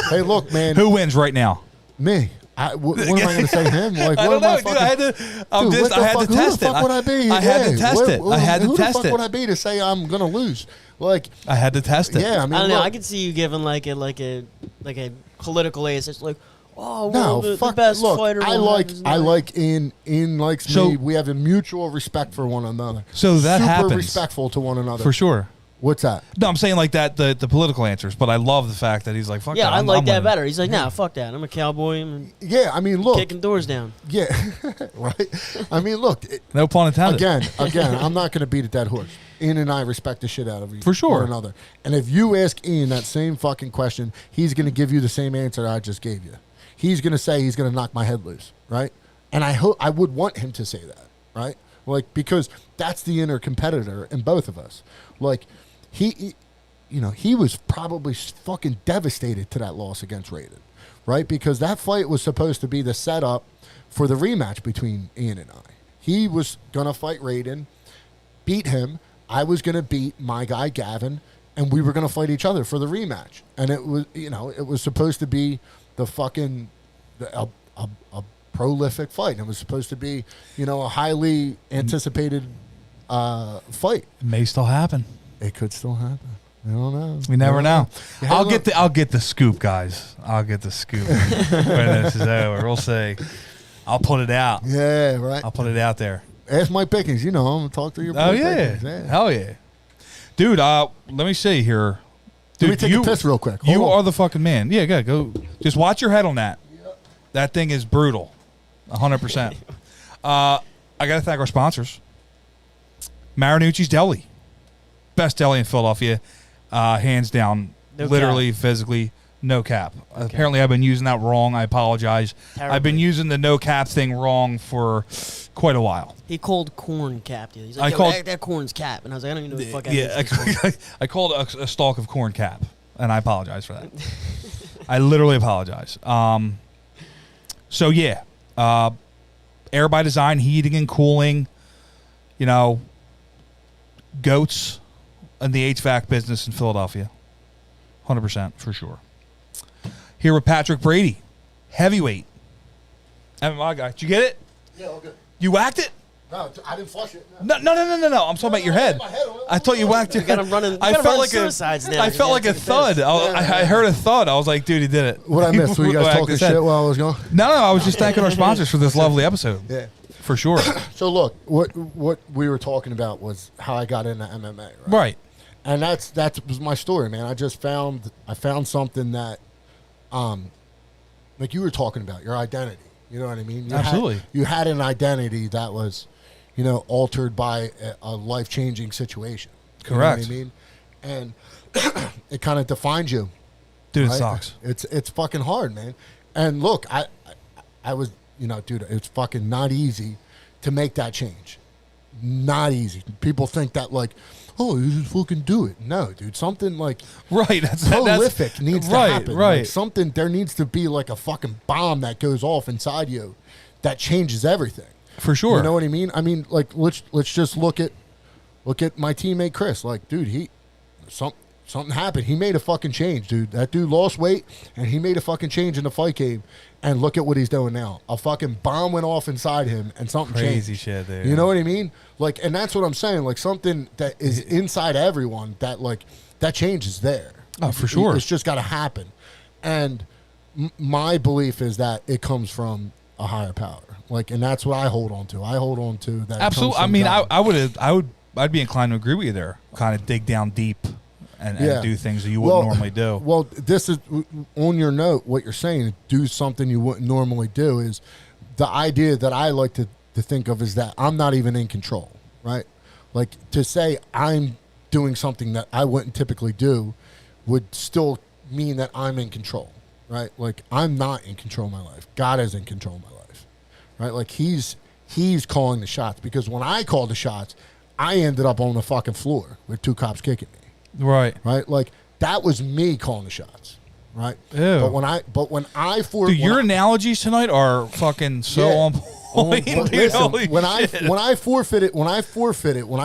Hey, look, man. Who wins right now? Me. What am I going to say him? Like, I don't know, dude. I had to test it. Who the fuck would I be? I had to test it. I had to test it. Who the fuck would I be to say I'm going to lose? Like, I had to test it. Yeah, I mean, I don't know. I could see you giving like a political ace. It's like, oh, well, the best fighter. I like Ian. Ian likes me. We have a mutual respect for one another. So that happens. Super respectful to one another. For sure. What's that? No, I'm saying like that, the political answers, but I love the fact that he's like, fuck that. I I'm like that winning. better. He's like, nah, fuck that. I'm a cowboy. I mean, look. Kicking doors down. Yeah, right? I mean, look. No pun intended. Again, I'm not going to beat a dead horse. Ian and I respect the shit out of For sure. one another. And if you ask Ian that same fucking question, he's going to give you the same answer I just gave you. He's going to say he's going to knock my head loose, right? And I would want him to say that, right? Like, because that's the inner competitor in both of us. Like, he was probably fucking devastated to that loss against Raiden, right? Because that fight was supposed to be the setup for the rematch between Ian and I. He was going to fight Raiden, beat him. I was going to beat my guy Gavin, and we were going to fight each other for the rematch. And it was, it was supposed to be the fucking a prolific fight. And it was supposed to be, a highly anticipated fight. It may still happen. It could still happen. I don't know. We never know. I'll get the scoop, guys. I'll get the scoop when this is over. We'll see. I'll put it out. Yeah, right. I'll put it out there. Ask Mike Pickens. I'm gonna talk to your. Oh yeah. Hell yeah, dude. Let me see here. Dude, let me take a piss real quick. You are the fucking man. Yeah, go. Just watch your head on that. Yep. That thing is brutal. 100%. I gotta thank our sponsors. Marinucci's Deli. Best deli in Philadelphia, hands down. No literally, cap. physically, no cap. Apparently, I've been using that wrong. I apologize. Terribly. I've been using the no cap thing wrong for quite a while. He called corn capped. He's like, that corn's cap, and I was like, I don't even know what the fuck. I called a stalk of corn cap, and I apologize for that. I literally apologize. So yeah, Air by Design, heating and cooling. Goats. In the HVAC business in Philadelphia. 100% for sure. Here with Patrick Brady, heavyweight. MMA guy. Did you get it? Yeah, all good. You whacked it? No, I didn't flush it. No. I'm talking about your head. I thought you whacked it. You got him running. I felt like suicides now. I felt like a thud. I heard a thud. I was like, dude, he did it. What I missed? Were you guys talking shit while I was going? No. I was just thanking our sponsors for this lovely episode. Yeah. For sure. So look, what we were talking about was how I got into MMA, Right. And that was my story, man. I found something that, like you were talking about, your identity. You know what I mean? Absolutely. You had an identity that was, altered by a life-changing situation. Correct. You know what I mean? And it kind of defines you. Dude, right? It sucks. It's fucking hard, man. And look, I was, dude, it's fucking not easy to make that change. Not easy. People think that like, oh, you just fucking do it. No, dude, something like prolific needs to happen. Right. Like there needs to be like a fucking bomb that goes off inside you that changes everything. For sure. You know what I mean? I mean, like, let's just look at my teammate Chris. Like, dude, something happened. He made a fucking change, dude. That dude lost weight, and he made a fucking change in the fight game. And look at what he's doing now. A fucking bomb went off inside him, and something changed. Crazy shit, dude. You know what I mean? Like, and that's what I'm saying. Like, something that is inside everyone, that, like, that change is there. Oh, for sure. It's just got to happen. And my belief is that it comes from a higher power. Like, and that's what I hold on to. I hold on to that. Absolutely. I mean, I'd be inclined to agree with you there. Kind of dig down deep and do things that you wouldn't normally do. Well, this is on your note. What you're saying, do something you wouldn't normally do, is the idea that I like to think of is that I'm not even in control, right? Like, to say I'm doing something that I wouldn't typically do would still mean that I'm in control, right? Like, I'm not in control of my life. God is in control of my life, right? Like, he's calling the shots, because when I called the shots, I ended up on the fucking floor with 2 cops kicking me. Right. Right? Like, that was me calling the shots. Right? Ew. But when I Dude, your analogies tonight are fucking so on point. Dude, listen, when I forfeited, when I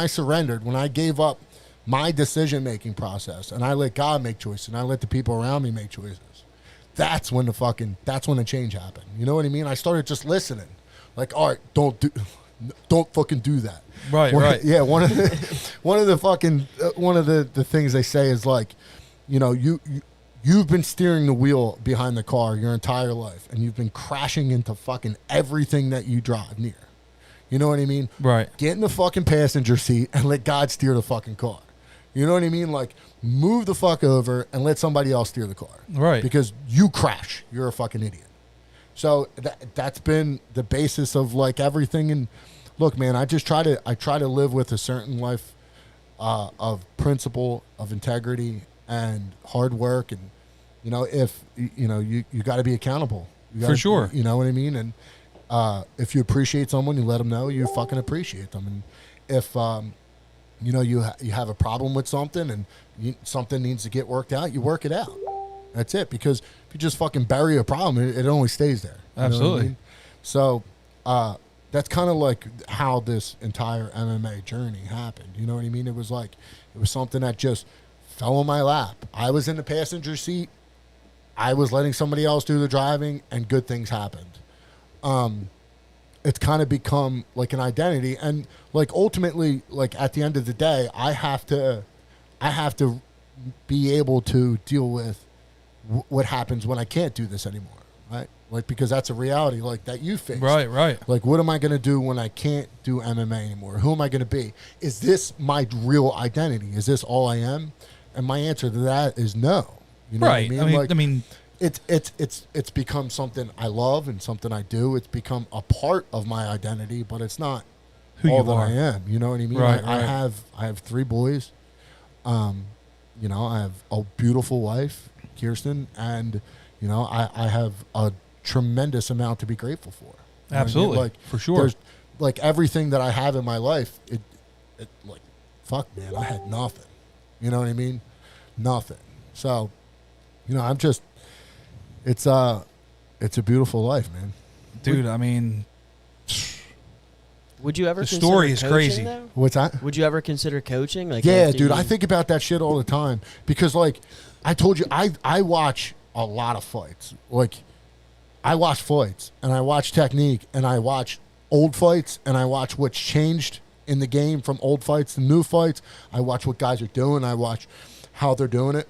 surrendered, when I gave up my decision-making process, and I let God make choices, and I let the people around me make choices, that's when the change happened. You know what I mean? I started just listening. Like, all right, don't fucking do that. Right, right. Yeah, one of the things they say is, like, you know, you've been steering the wheel behind the car your entire life, and you've been crashing into fucking everything that you drive near. You know what I mean? Right. Get in the fucking passenger seat and let God steer the fucking car. You know what I mean? Like, move the fuck over and let somebody else steer the car. Right. Because you crash. You're a fucking idiot. So that's been the basis of, like, everything. And look, man, I try to live with a certain life of principle, of integrity, and hard work. And, you know, if you got to be accountable. For sure. You know what I mean? And if you appreciate someone, you let them know you fucking appreciate them. And if you know, you have a problem with something and something needs to get worked out, you work it out. That's it. Because if you just fucking bury a problem, it only stays there. Absolutely. I mean? So that's kind of like how this entire MMA journey happened. You know what I mean? It was something that just fell on my lap. I was in the passenger seat. I was letting somebody else do the driving, and good things happened. It's kind of become like an identity, and, like, ultimately, like, at the end of the day, I have to be able to deal with what happens when I can't do this anymore, right? Like, because that's a reality, like, that you face. Right, right. Like, what am I going to do when I can't do MMA anymore? Who am I going to be? Is this my real identity? Is this all I am? And my answer to that is no. You know right. what I mean? I mean, it's become something I love and something I do. It's become a part of my identity, but it's not who all you that are. I am. You know what I mean? Right, I have 3 boys. You know, I have a beautiful wife, Kirsten, and, you know, I have a tremendous amount to be grateful for. Absolutely. I mean? Like, for sure. There's, like, everything that I have in my life, it like, fuck, man, I had nothing. You know what I mean? Nothing. So, you know, it's a beautiful life, man. Dude, I mean, would you ever? The consider story is coaching, crazy. though? What's that? Would you ever consider coaching? Like, yeah, dude, I think about that shit all the time, because, like, I told you, I watch a lot of fights. Like, I watch fights, and I watch technique, and I watch old fights, and I watch what's changed in the game from old fights to new fights. I watch what guys are doing. I watch how they're doing it.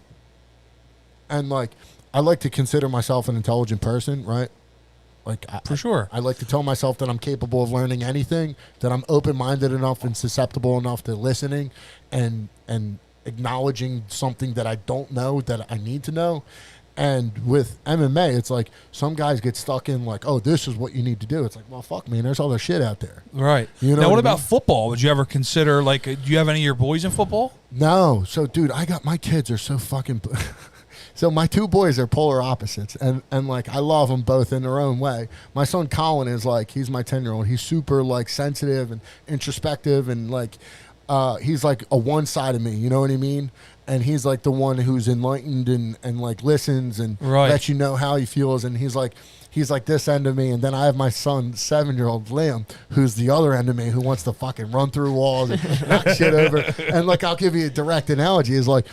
And, like, I like to consider myself an intelligent person, right? Like, for sure. I like to tell myself that I'm capable of learning anything, that I'm open-minded enough and susceptible enough to listening and acknowledging something that I don't know that I need to know. And with MMA, it's like some guys get stuck in, like, oh, this is what you need to do. It's like, well, fuck, man, there's other shit out there. Right. You know now, what I about mean? football? Would you ever consider, like, do you have any of your boys in football? No. So, dude, my kids are so fucking... So my 2 boys are polar opposites, and like, I love them both in their own way. My son Colin is, like, he's my 10-year-old. He's super, like, sensitive and introspective, and, like, he's like a one side of me, you know what I mean? And he's like the one who's enlightened and like listens and right. lets you know how he feels. And he's like, he's like this end of me, and then I have my son, 7-year-old Liam, who's the other end of me, who wants to fucking run through walls and knock shit over. And like, I'll give you a direct analogy: is like,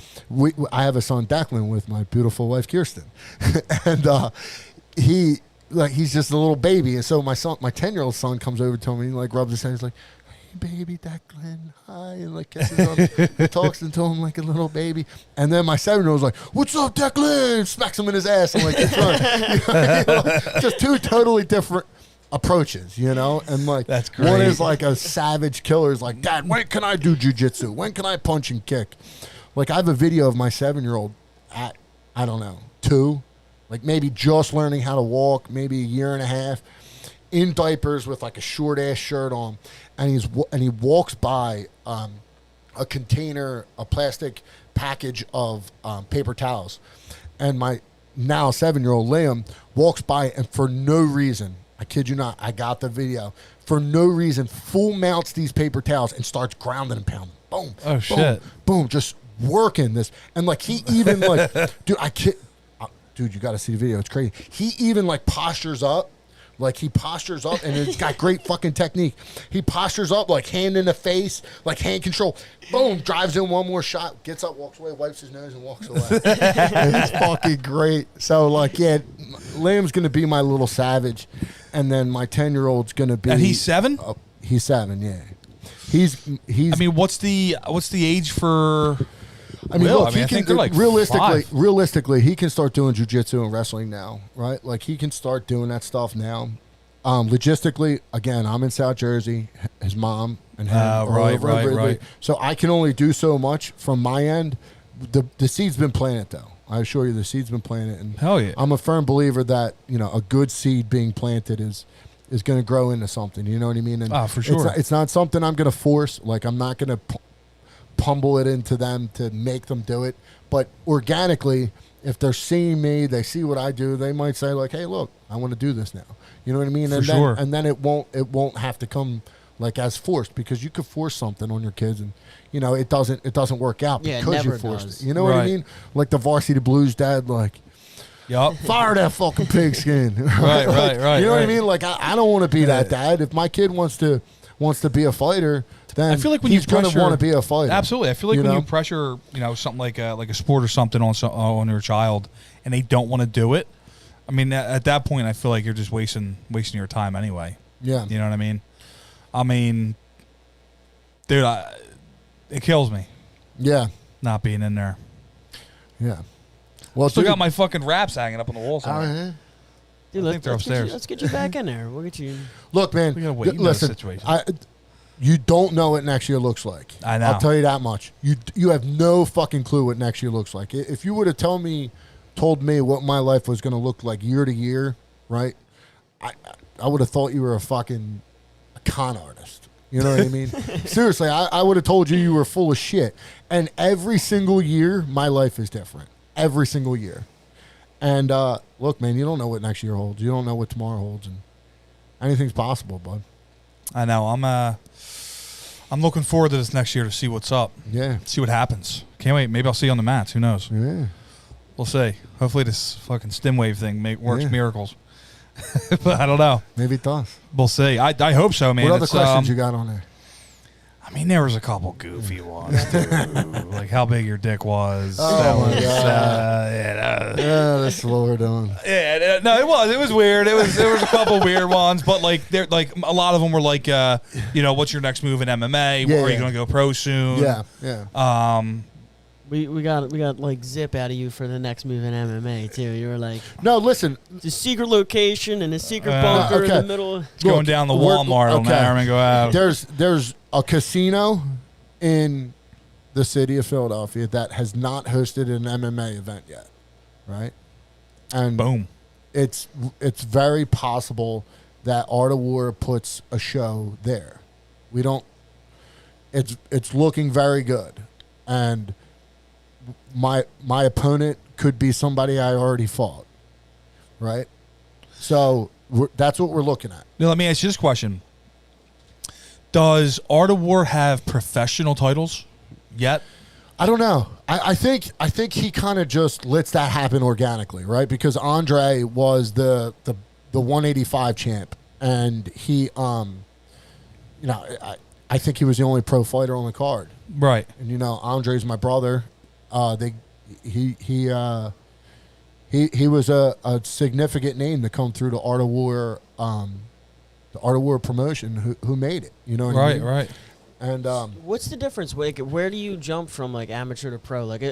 I have a son, Declan, with my beautiful wife, Kirsten, and he's just a little baby, and so my 10-year-old son comes over to me, like rubs his head, he's like, baby Declan, hi, and like kisses him, and talks to him like a little baby. And then my 7-year-old's like, "What's up, Declan?" Smacks him in his ass. I'm like, "It's fun." Just two totally different approaches, And like, that's great. One is like a savage killer. Is like, "Dad, when can I do jujitsu? When can I punch and kick?" Like, I have a video of my 7-year-old at, I don't know, 2, like maybe just learning how to walk, maybe a year and a half, in diapers with like a short ass shirt on, and he walks by a container, a plastic package of paper towels, and my now 7-year-old Liam walks by, and for no reason, I kid you not, I got the video, for no reason, full mounts these paper towels and starts grounding and pounding. Boom. Oh boom, shit. Boom. Just working this, and like he even like, dude, you got to see the video. It's crazy. He even like postures up. Like, he postures up, and it's got great fucking technique. He postures up, like, hand in the face, like, hand control. Boom, drives in one more shot, gets up, walks away, wipes his nose, and walks away. It's fucking great. So, like, yeah, Liam's going to be my little savage, and then my 10-year-old's going to be... And he's 7? He's 7, yeah. He's. I mean, what's the age for... I mean, look, I think they're like realistically, he can start doing jiu-jitsu and wrestling now, right? Like, he can start doing that stuff now. Logistically, again, I'm in South Jersey. His mom and him are over in Ridley. Right. So I can only do so much from my end. The seed's been planted, though. I assure you, the seed's been planted. And hell yeah. I'm a firm believer that, a good seed being planted is going to grow into something. You know what I mean? And for sure. It's not something I'm going to force. Like, I'm not going to pummel it into them to make them do it, but organically, if they're seeing me, they see what I do, they might say like, "Hey, look, I want to do this now." You know what I mean? And then it won't have to come like as forced, because you could force something on your kids, and it doesn't work out because you forced it. You know what I mean? Like the Varsity Blues dad, like, yup, fire that fucking pigskin. Right. You know what I mean? Like, I don't want to be that dad. If my kid wants to be a fighter, then I feel like when he's going to want to be a fighter. Absolutely. I feel like when you pressure, something like a sport or something on your child, and they don't want to do it, I mean, at that point, I feel like you're just wasting your time anyway. Yeah. You know what I mean? I mean, dude, it kills me. Yeah. Not being in there. Yeah. Well, still got my fucking wraps hanging up on the wall somewhere. Dude, I think they're upstairs. Let's get you back in there. We'll get you. Look, man. We gotta wait. Listen, you don't know what next year looks like. I know. I'll tell you that much. You have no fucking clue what next year looks like. If you would have told me what my life was going to look like year to year, right? I would have thought you were a fucking con artist. You know what I mean? Seriously, I would have told you were full of shit. And every single year, my life is different. Every single year. And look, man, you don't know what next year holds. You don't know what tomorrow holds, and anything's possible, bud. I know. I'm looking forward to this next year to see what's up. Yeah. See what happens. Can't wait. Maybe I'll see you on the mats. Who knows? Yeah. We'll see. Hopefully this fucking stim wave thing works miracles. But I don't know. Maybe it does. We'll see. I hope so, man. What other questions you got on there? I mean, there was a couple goofy ones, too. Like how big your dick was. Oh, my God. Yeah, that's what we're doing. Yeah, no, it was weird. There was a couple weird ones, but like a lot of them were like, what's your next move in MMA? Are you going to go pro soon? Yeah. We got like zip out of you for the next move in MMA too. You were like, no, listen, the secret location and a secret bunker in the middle. It's going down the Walmart on there and go out. There's a casino in the city of Philadelphia that has not hosted an MMA event yet, right? And boom, it's very possible that Art of War puts a show there. We don't. It's looking very good, and my opponent could be somebody I already fought, right? So that's what we're looking at. Now, let me ask you this question. Does Art of War have professional titles yet? I don't know. I think he kind of just lets that happen organically, right? Because Andre was the the 185 champ, and he, I think he was the only pro fighter on the card. Right. And Andre's my brother. He was a significant name to come through the Art of War, promotion who made it. You know what I mean? Right. And what's the difference? Like, where do you jump from like amateur to pro? Like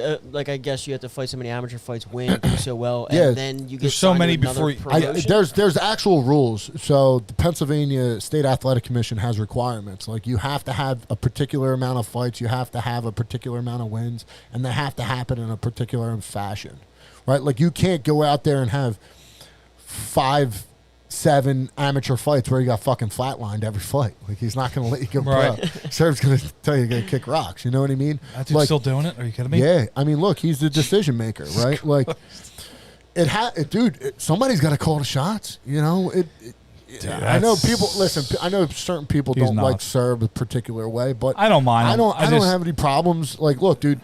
I guess you have to fight so many amateur fights, win, do so well, and then you get there's so many before you. There's actual rules. So the Pennsylvania State Athletic Commission has requirements. Like you have to have a particular amount of fights, you have to have a particular amount of wins, and they have to happen in a particular fashion, right? Like you can't go out there and have 5-7 amateur fights where you got fucking flatlined every fight. Like he's not going to let you go pro. Serve's going to tell you to kick rocks. You know what I mean? That dude's still doing it? Are you kidding me? Yeah. I mean, look, he's the decision maker, right? Like somebody's got to call the shots. Dude, I know people. Listen, I know certain people don't like serve a particular way, but I don't mind. I don't have any problems. Like, look, dude,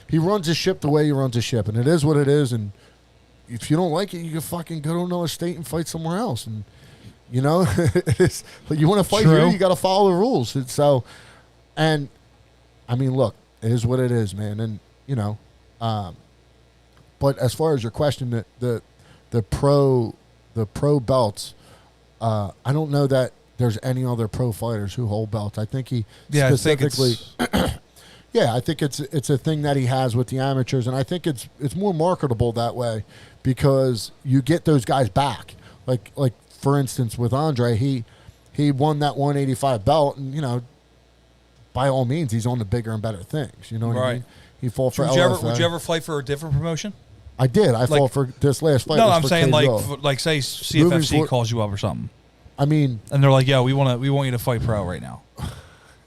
he runs his ship the way he runs his ship, and it is what it is. And if you don't like it, you can fucking go to another state and fight somewhere else. And you want to fight here, you got to follow the rules. And I mean, look, it is what it is, man. And but as far as your question, the pro belts, I don't know that there's any other pro fighters who hold belts. I think he specifically. I think it's a thing that he has with the amateurs, and I think it's more marketable that way because you get those guys back. Like for instance, with Andre, he won that 185 belt, and by all means, he's on the bigger and better things. You know what I mean? He fought for. Would you ever fight for a different promotion? I did. I fought for this last fight. No, I'm saying like say CFFC calls you up or something. I mean, and they're like, "Yo, we want you to fight pro right now."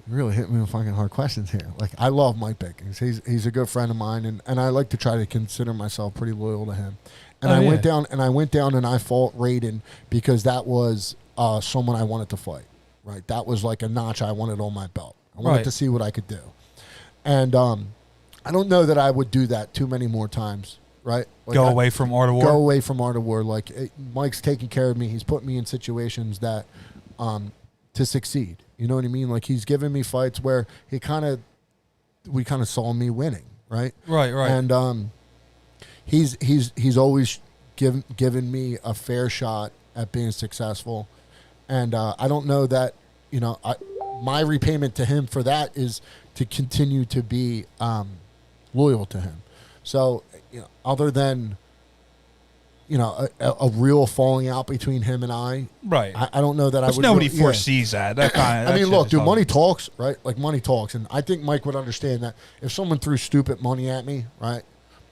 You really hit me with fucking hard questions here. Like, I love Mike Bickings. He's a good friend of mine, and I like to try to consider myself pretty loyal to him. And I went down and I fought Raiden because that was someone I wanted to fight. Right, that was like a notch I wanted on my belt. I wanted to see what I could do, and I don't know that I would do that too many more times. Right, like go away from Art of War. Go away from Art of War. Like Mike's taking care of me. He's put me in situations that to succeed. You know what I mean? Like he's given me fights where we kind of saw me winning. Right. And he's always given me a fair shot at being successful. And I don't know that my repayment to him for that is to continue to be loyal to him. So, other than, a real falling out between him and I don't know that I would. Nobody foresees that. I mean, look, dude, money talks, right? Like, money talks. And I think Mike would understand that if someone threw stupid money at me, right,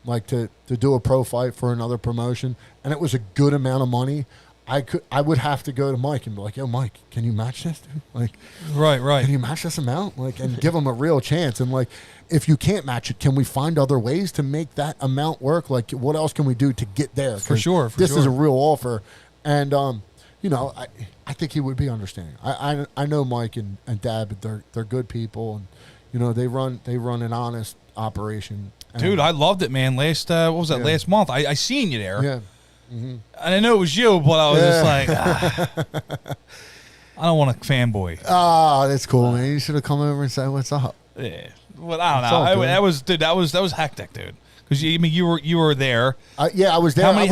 like to do a pro fight for another promotion, and it was a good amount of money, I would have to go to Mike and be like, "Yo, Mike, can you match this, dude? Like, right. Can you match this amount? Like, and give him a real chance. And like, if you can't match it, can we find other ways to make that amount work? Like, what else can we do to get there? For sure. This is a real offer, and I think he would be understanding. I know Mike and Dad, but they're good people, and they run an honest operation. Dude, I loved it, man. Last last month? I seen you there. Yeah. Mm-hmm. And I know it was you, but I was just like, I don't want to fanboy. Oh, that's cool, man. You should have come over and said what's up. Yeah, well, I don't know. That was hectic, dude. Because you were there. Yeah, I was there. How many?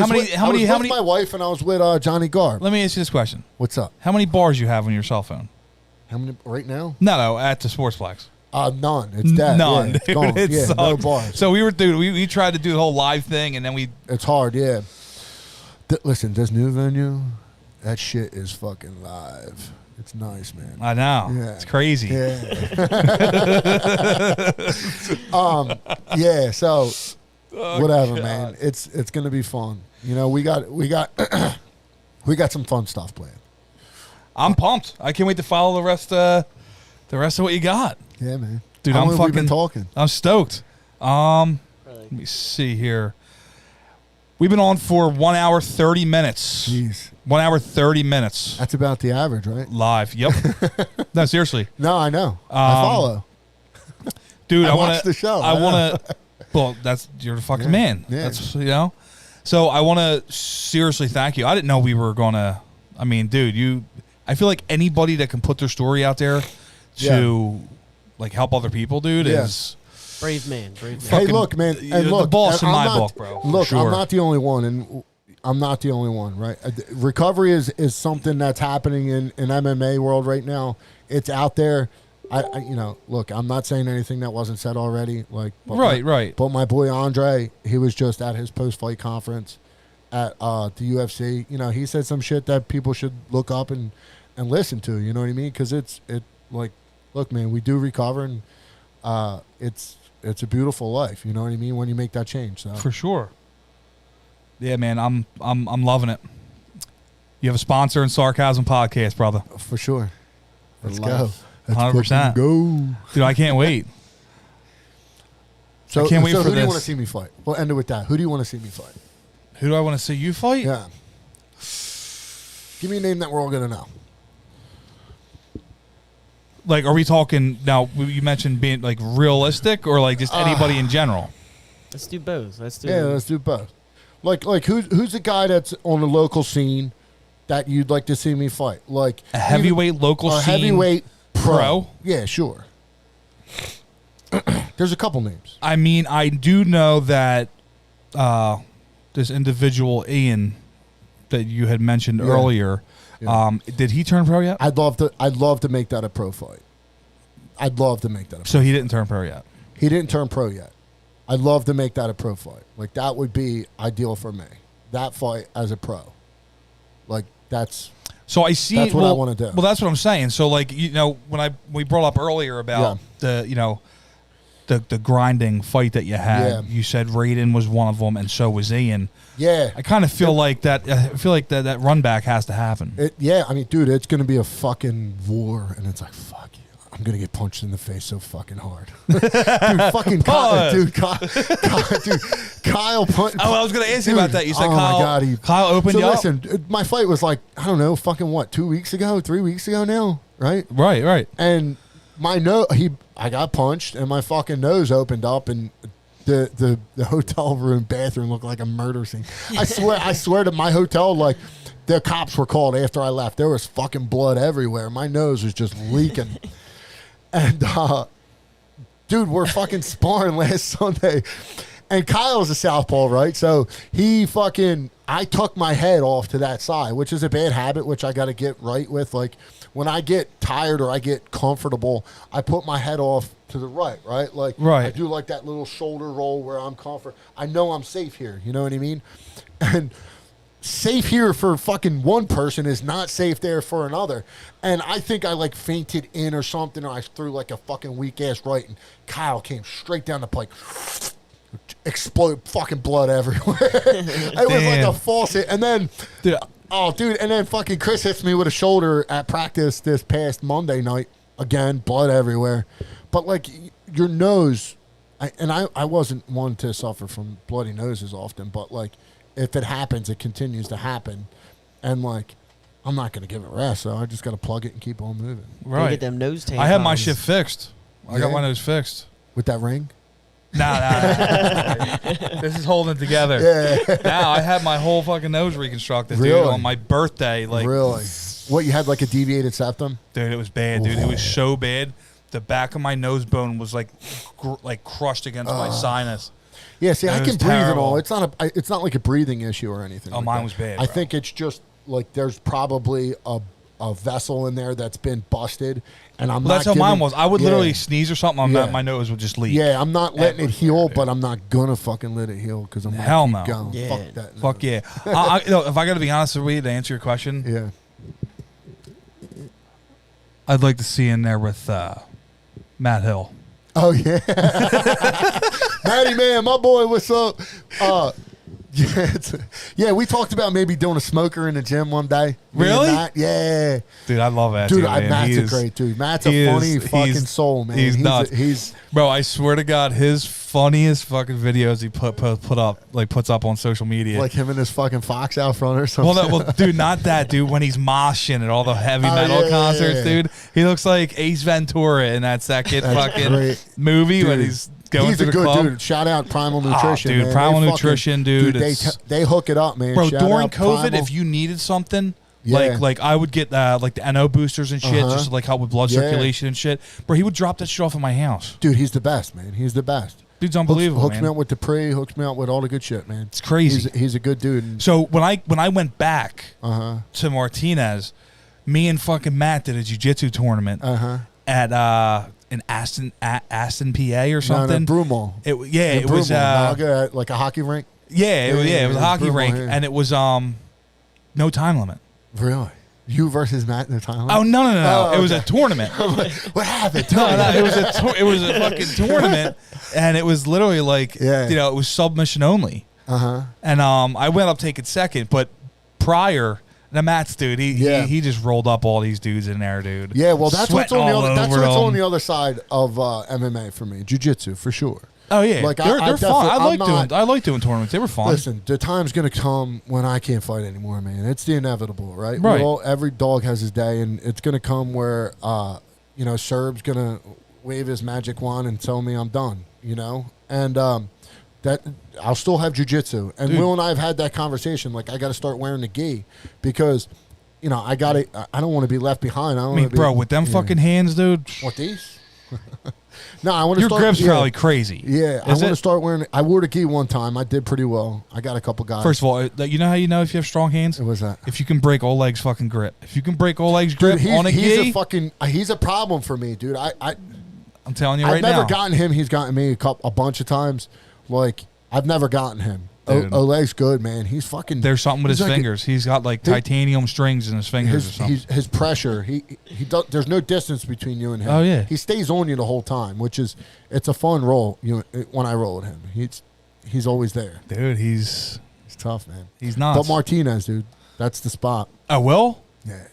My wife and I was with Johnny Garb. Let me ask you this question. What's up? How many bars you have on your cell phone? How many right now? No, at the Sportsplex. None. It's dead. None. Yeah, it's gone. No bars. So we tried to do the whole live thing, and then It's hard, yeah. Listen, this new venue, that shit is fucking live. It's nice, man. I know. Yeah. It's crazy. Yeah. Yeah. So, whatever, God. Man. It's gonna be fun. We got we got some fun stuff planned. I'm pumped. I can't wait to follow the rest of what you got. Yeah, man. Dude, How I'm long fucking have we been talking. I'm stoked. Let me see here. We've been on for 1 hour 30 minutes. Jeez. 1 hour 30 minutes. That's about the average, right? Live. Yep. No, seriously. No, I know. I follow. Dude, I watch the show. I want to. Well, you're the fucking man. Yeah. That's So I want to seriously thank you. I didn't know we were gonna I mean, dude, I feel like anybody that can put their story out there to like help other people, dude, is brave man. Hey, look, man, and look, the boss in my book, bro. Look, sure. I'm not the only one, and I'm not the only one, right? Recovery is something that's happening in MMA world right now. It's out there. I look, I'm not saying anything that wasn't said already. Like, right. But my boy Andre, he was just at his post-fight conference at the UFC. You know, he said some shit that people should look up and listen to. You know what I mean? Because it like, look, man, we do recover, and it's a beautiful life. You know what I mean? When you make that change, so. For sure. Yeah, man, I'm loving it. You have a sponsor in Sarcasm Podcast, brother. For sure. Let's go. 100%. Go. Dude, I can't wait. So, I can't wait for who do you this. want to see me fight? We'll end it with that. Who do you want to see me fight? Who do I want to see you fight? Yeah. Give me a name that we're all going to know. Like, are we talking now? You mentioned being like realistic, or like just anybody in general? Let's do both. Let's do both. Like who's the guy that's on the local scene that you'd like to see me fight? Like A heavyweight local a scene heavyweight pro? Yeah, sure. There's a couple names. I mean, I do know that this individual Ian that you had mentioned earlier. Yeah. Did he turn pro yet? I'd love to make that a pro fight. I'd love to make that a pro So he didn't turn pro yet. He didn't turn pro yet. I'd love to make that a pro fight. Like, that would be ideal for me. That fight as a pro. Like, that's... So I see. That's what I want to do. Well, that's what I'm saying. So, like, when we brought up earlier about the grinding fight that you had, you said Raiden was one of them, and so was Ian. Yeah. I kind of feel like that. I feel like that run back has to happen. I mean, dude, it's going to be a fucking war, and it's like, fuck you. I'm going to get punched in the face so fucking hard. Dude, fucking Kyle. Dude, Kyle punched. Oh, I was going to ask you about that. You said Kyle. My God, Kyle opened you up. Listen, my fight was like, I don't know, fucking what, 2 weeks ago, 3 weeks ago now, right? Right. And my I got punched, and my fucking nose opened up, and the hotel room bathroom looked like a murder scene. I swear to my hotel, like, the cops were called after I left. There was fucking blood everywhere. My nose was just leaking. And, dude, we're fucking sparring last Sunday. And Kyle's a southpaw, right? So I took my head off to that side, which is a bad habit, which I got to get right with. Like, when I get tired or I get comfortable, I put my head off to the right? Like, I do like that little shoulder roll where I'm comfort. I know I'm safe here. You know what I mean? And safe here for fucking one person is not safe there for another. And I think I like fainted in or something, or I threw like a fucking weak ass right, and Kyle came straight down the pike. Explode, fucking blood everywhere. It was like a faucet. And then, and then fucking Chris hits me with a shoulder at practice this past Monday night. Again, blood everywhere. But like your nose, I wasn't one to suffer from bloody noses often, but like if it happens, it continues to happen. And like, I'm not going to give it rest, so I just got to plug it and keep on moving. Right. Get them nose tampons. I had my shit fixed. I got my nose fixed. With that ring? Nah. This is holding it together. Yeah. Now I had my whole fucking nose reconstructed, dude, on my birthday. Like, really? What, you had like a deviated septum? Dude, it was bad, dude. It was so bad. The back of my nose bone was like crushed against my sinus. Yeah, see, I can breathe and all. It's not like a breathing issue or anything. Oh, mine was bad. I think it's just like there's probably a vessel in there that's been busted, and that's how mine was. I would literally sneeze or something on that, my nose would just leak. Yeah, I'm not letting it heal, but I'm not gonna fucking let it heal because I'm hell no. Going. Yeah. Fuck that. No. Fuck yeah. If I got to be honest with you to answer your question, I'd like to see in there with Matt Hill. Oh yeah, Matty man, my boy, what's up? Yeah, we talked about maybe doing a smoker in the gym one day. Really? Yeah. Dude, I love that. Dude, Matt's a great dude. Matt's a funny fucking soul, man. He's nuts. Bro, I swear to God, his funniest fucking videos he puts up on social media. Like him and his fucking fox out front or something. Well, dude, not that, dude. When he's moshing at all the heavy metal concerts, dude, he looks like Ace Ventura in that second fucking movie when he's going to the club. He's a good dude. Shout out Primal Nutrition, dude. Man. Primal Nutrition, dude. They hook it up, man. Bro, Shout during out COVID, Primal. if you needed something, Yeah. Like I would get like the NO boosters and shit, just to like help with blood circulation and shit. Bro, he would drop that shit off at my house. Dude, he's the best, man. He's the best. Dude's unbelievable. Hooks man. me out with Dupree. Hooks me out with all the good shit, man. It's crazy. He's a good dude. And so when I went back to Martinez, me and fucking Matt did a jiu-jitsu tournament at in Aston, PA or something. No, Broomall. It was like a hockey rink. Yeah, it was a hockey rink, and it was no time limit. Really? You versus Matt in the time limit? Oh no! Oh, it was a tournament. What happened? No, it was a fucking tournament, and it was literally like it was submission only. And I went up taking second, but prior. The Matt's dude, he just rolled up all these dudes in there, dude. Yeah, well, that's what's on the other side of MMA for me, jiu-jitsu for sure. Oh yeah, like they're fun. I like doing tournaments. They were fun. Listen, the time's gonna come when I can't fight anymore, man. It's the inevitable, right? Right. Every dog has his day, and it's gonna come where Serb's gonna wave his magic wand and tell me I'm done. And that I'll still have jiu-jitsu. And Will and I have had that conversation. Like, I got to start wearing the gi because, I don't want to be left behind. I mean, bro, with them fucking hands, dude. What, these? No, I want to start. Your grip's probably crazy. Yeah, I want to start wearing I wore the gi one time. I did pretty well. I got a couple guys. First of all, you know how you know if you have strong hands? What was that? If you can break Oleg's fucking grip. If you can break Oleg's grip on a gi. He's a problem for me, dude. I'm telling you right now. I've never gotten him. He's gotten me a bunch of times. Like, I've never gotten him. Oleg's good, man. He's fucking. There's something with his fingers. He's got like titanium strings in his fingers or something. His pressure. He does, there's no distance between you and him. Oh yeah. He stays on you the whole time, it's a fun roll. When I roll with him, he's always there. Dude, he's tough, man. He's nuts. But Martinez, dude, that's the spot. Oh, Will? Yeah.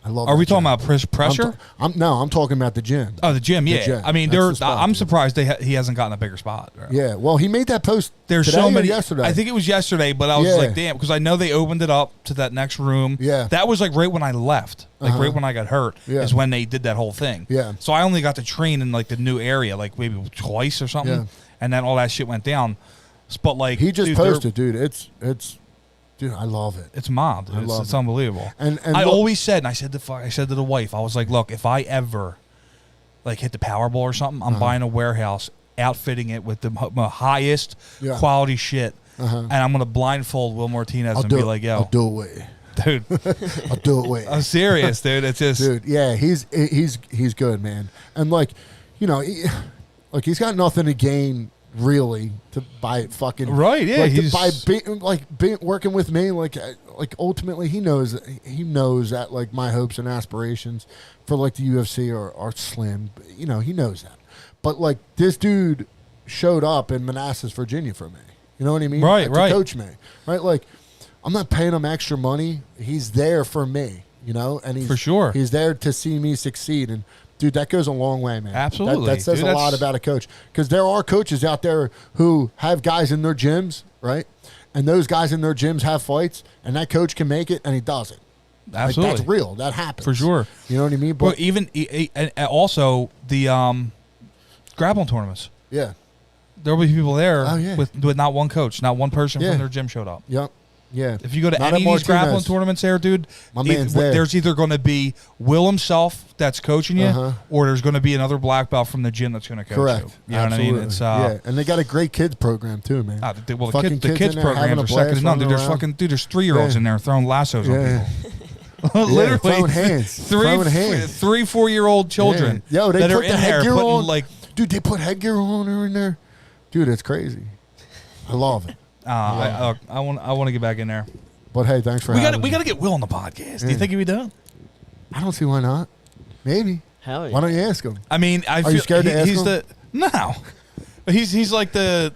I love. Are we talking about pressure? I'm talking about the gym. Oh, the gym, yeah. gym. I mean, I'm surprised he hasn't gotten a bigger spot. Right? Yeah, well, he made that post. There's today so many. Yesterday. I think it was yesterday, but I was like, damn, because I know they opened it up to that next room. Yeah, that was like right when I left, right when I got hurt. Is when they did that whole thing. Yeah. So I only got to train in like the new area, like maybe twice or something, and then all that shit went down. But like he just posted, dude. It's. Dude, I love it. It's mob, dude. It's unbelievable. And I always said, and I said to the wife, I was like, look, if I ever like hit the Powerball or something, I'm buying a warehouse, outfitting it with the highest quality shit, and I'm gonna blindfold Will Martinez and be like, yo, I'll do it, dude. I'll do it. I'm serious, dude. It's just, dude. Yeah, he's good, man. And like, he's got nothing to gain. Really, to buy fucking right, yeah. Like working with me, like ultimately he knows that like my hopes and aspirations for like the UFC are slim. He knows that. But like this dude showed up in Manassas, Virginia for me. You know what I mean? Right. To coach me, right? Like I'm not paying him extra money. He's there for me, and he's for sure. He's there to see me succeed and. Dude, that goes a long way, man. Absolutely. That says a lot about a coach. Because there are coaches out there who have guys in their gyms, right? And those guys in their gyms have fights, and that coach can make it, and he doesn't. Absolutely. Like, that's real. That happens. For sure. You know what I mean? But even and also the grappling tournaments. Yeah. There will be people there yeah. with not one coach, not one person from their gym showed up. Yep. Yeah. If you go to any of these grappling tournaments there, dude, there's either going to be Will himself that's coaching you, or there's going to be another black belt from the gym that's going to coach you. You know what I mean? It's and they got a great kids program too, man. The kids programs are second to none. Dude, there's 3-year-olds in there throwing lassos on people. Literally throwing hands. 3-4-year-old children. Yo, they that put are the in there headgear on. Like, dude, they put headgear on her in there. Dude, it's crazy. I love it. I want to get back in there. But hey, thanks for having me. We got to get Will on the podcast. Do you think he'd be done? I don't see why not. Maybe. Hell yeah. Why don't you ask him? I mean, Are you scared to ask him? No. But he's like the.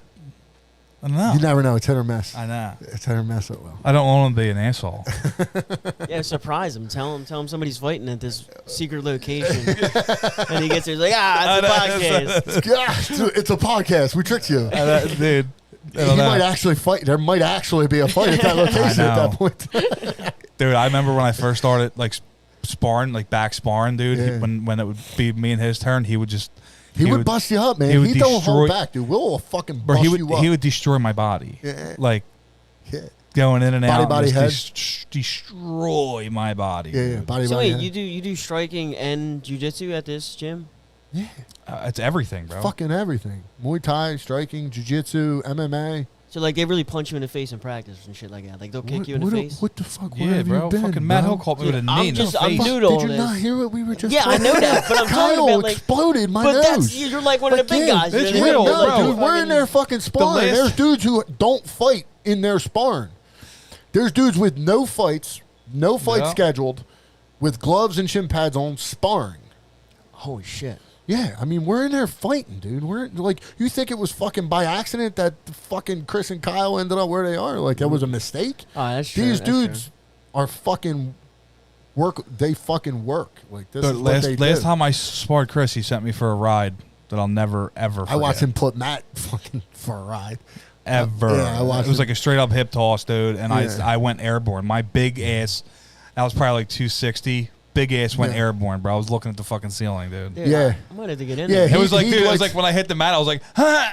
I don't know. You never know. It's hit or miss. I know. It's hit or miss. It will. I don't want him to be an asshole. Yeah, surprise him. Tell him somebody's fighting at this secret location, and he gets there. He's like, it's a podcast. It's a podcast. We tricked you, dude. He might actually fight. There might actually be a fight at that location at that point. Dude, I remember when I first started like sparring, like back sparring, dude. When it would be me and his turn, he would just. He would bust you up, man. He don't hold back, dude. Will fucking bust you up. He would destroy my body. Yeah. Like, going in and out, body, head, destroy my body. Yeah, body. So body, wait, head. you do striking and jiu-jitsu at this gym? Yeah, it's everything, bro. Fucking everything. Muay Thai, striking, jiu-jitsu, MMA. So like they really punch you in the face in practice and shit like that. Like they'll kick you in the face. What the fuck? Yeah, Where have bro. you been, Fucking Matt bro? Hill caught me with a knee in the face. I'm new to all Did you this. not hear what we were just? Yeah, I know that, but I'm talking Kyle about like exploded my but nose. that's you're like one of the big guys. it's you know, real, you're No, like bro. dude, we're in there fucking sparring. There's dudes who don't fight in their sparring. There's dudes with no fights scheduled, with gloves and shin pads on, sparring. Holy shit. Yeah, I mean, we're in there fighting, dude. We're like, you think it was fucking by accident that fucking Chris and Kyle ended up where they are? Like, that was a mistake? Oh, that's true. These that's dudes true. are fucking work. They fucking work. Like, this But is what they do. last time I sparred Chris, he sent me for a ride that I'll never, ever forget. I watched him put Matt fucking for a ride. Ever. Yeah, I watched it was him. like a straight up hip toss, dude. And Yeah. I went airborne. My big ass, that was probably like 260. Big ass went Yeah. airborne, bro. I was looking at the fucking ceiling, dude. Dude, Yeah. I might have to get in Yeah, there. It was like, he dude, it was likes- like when I hit the mat, I was like, huh?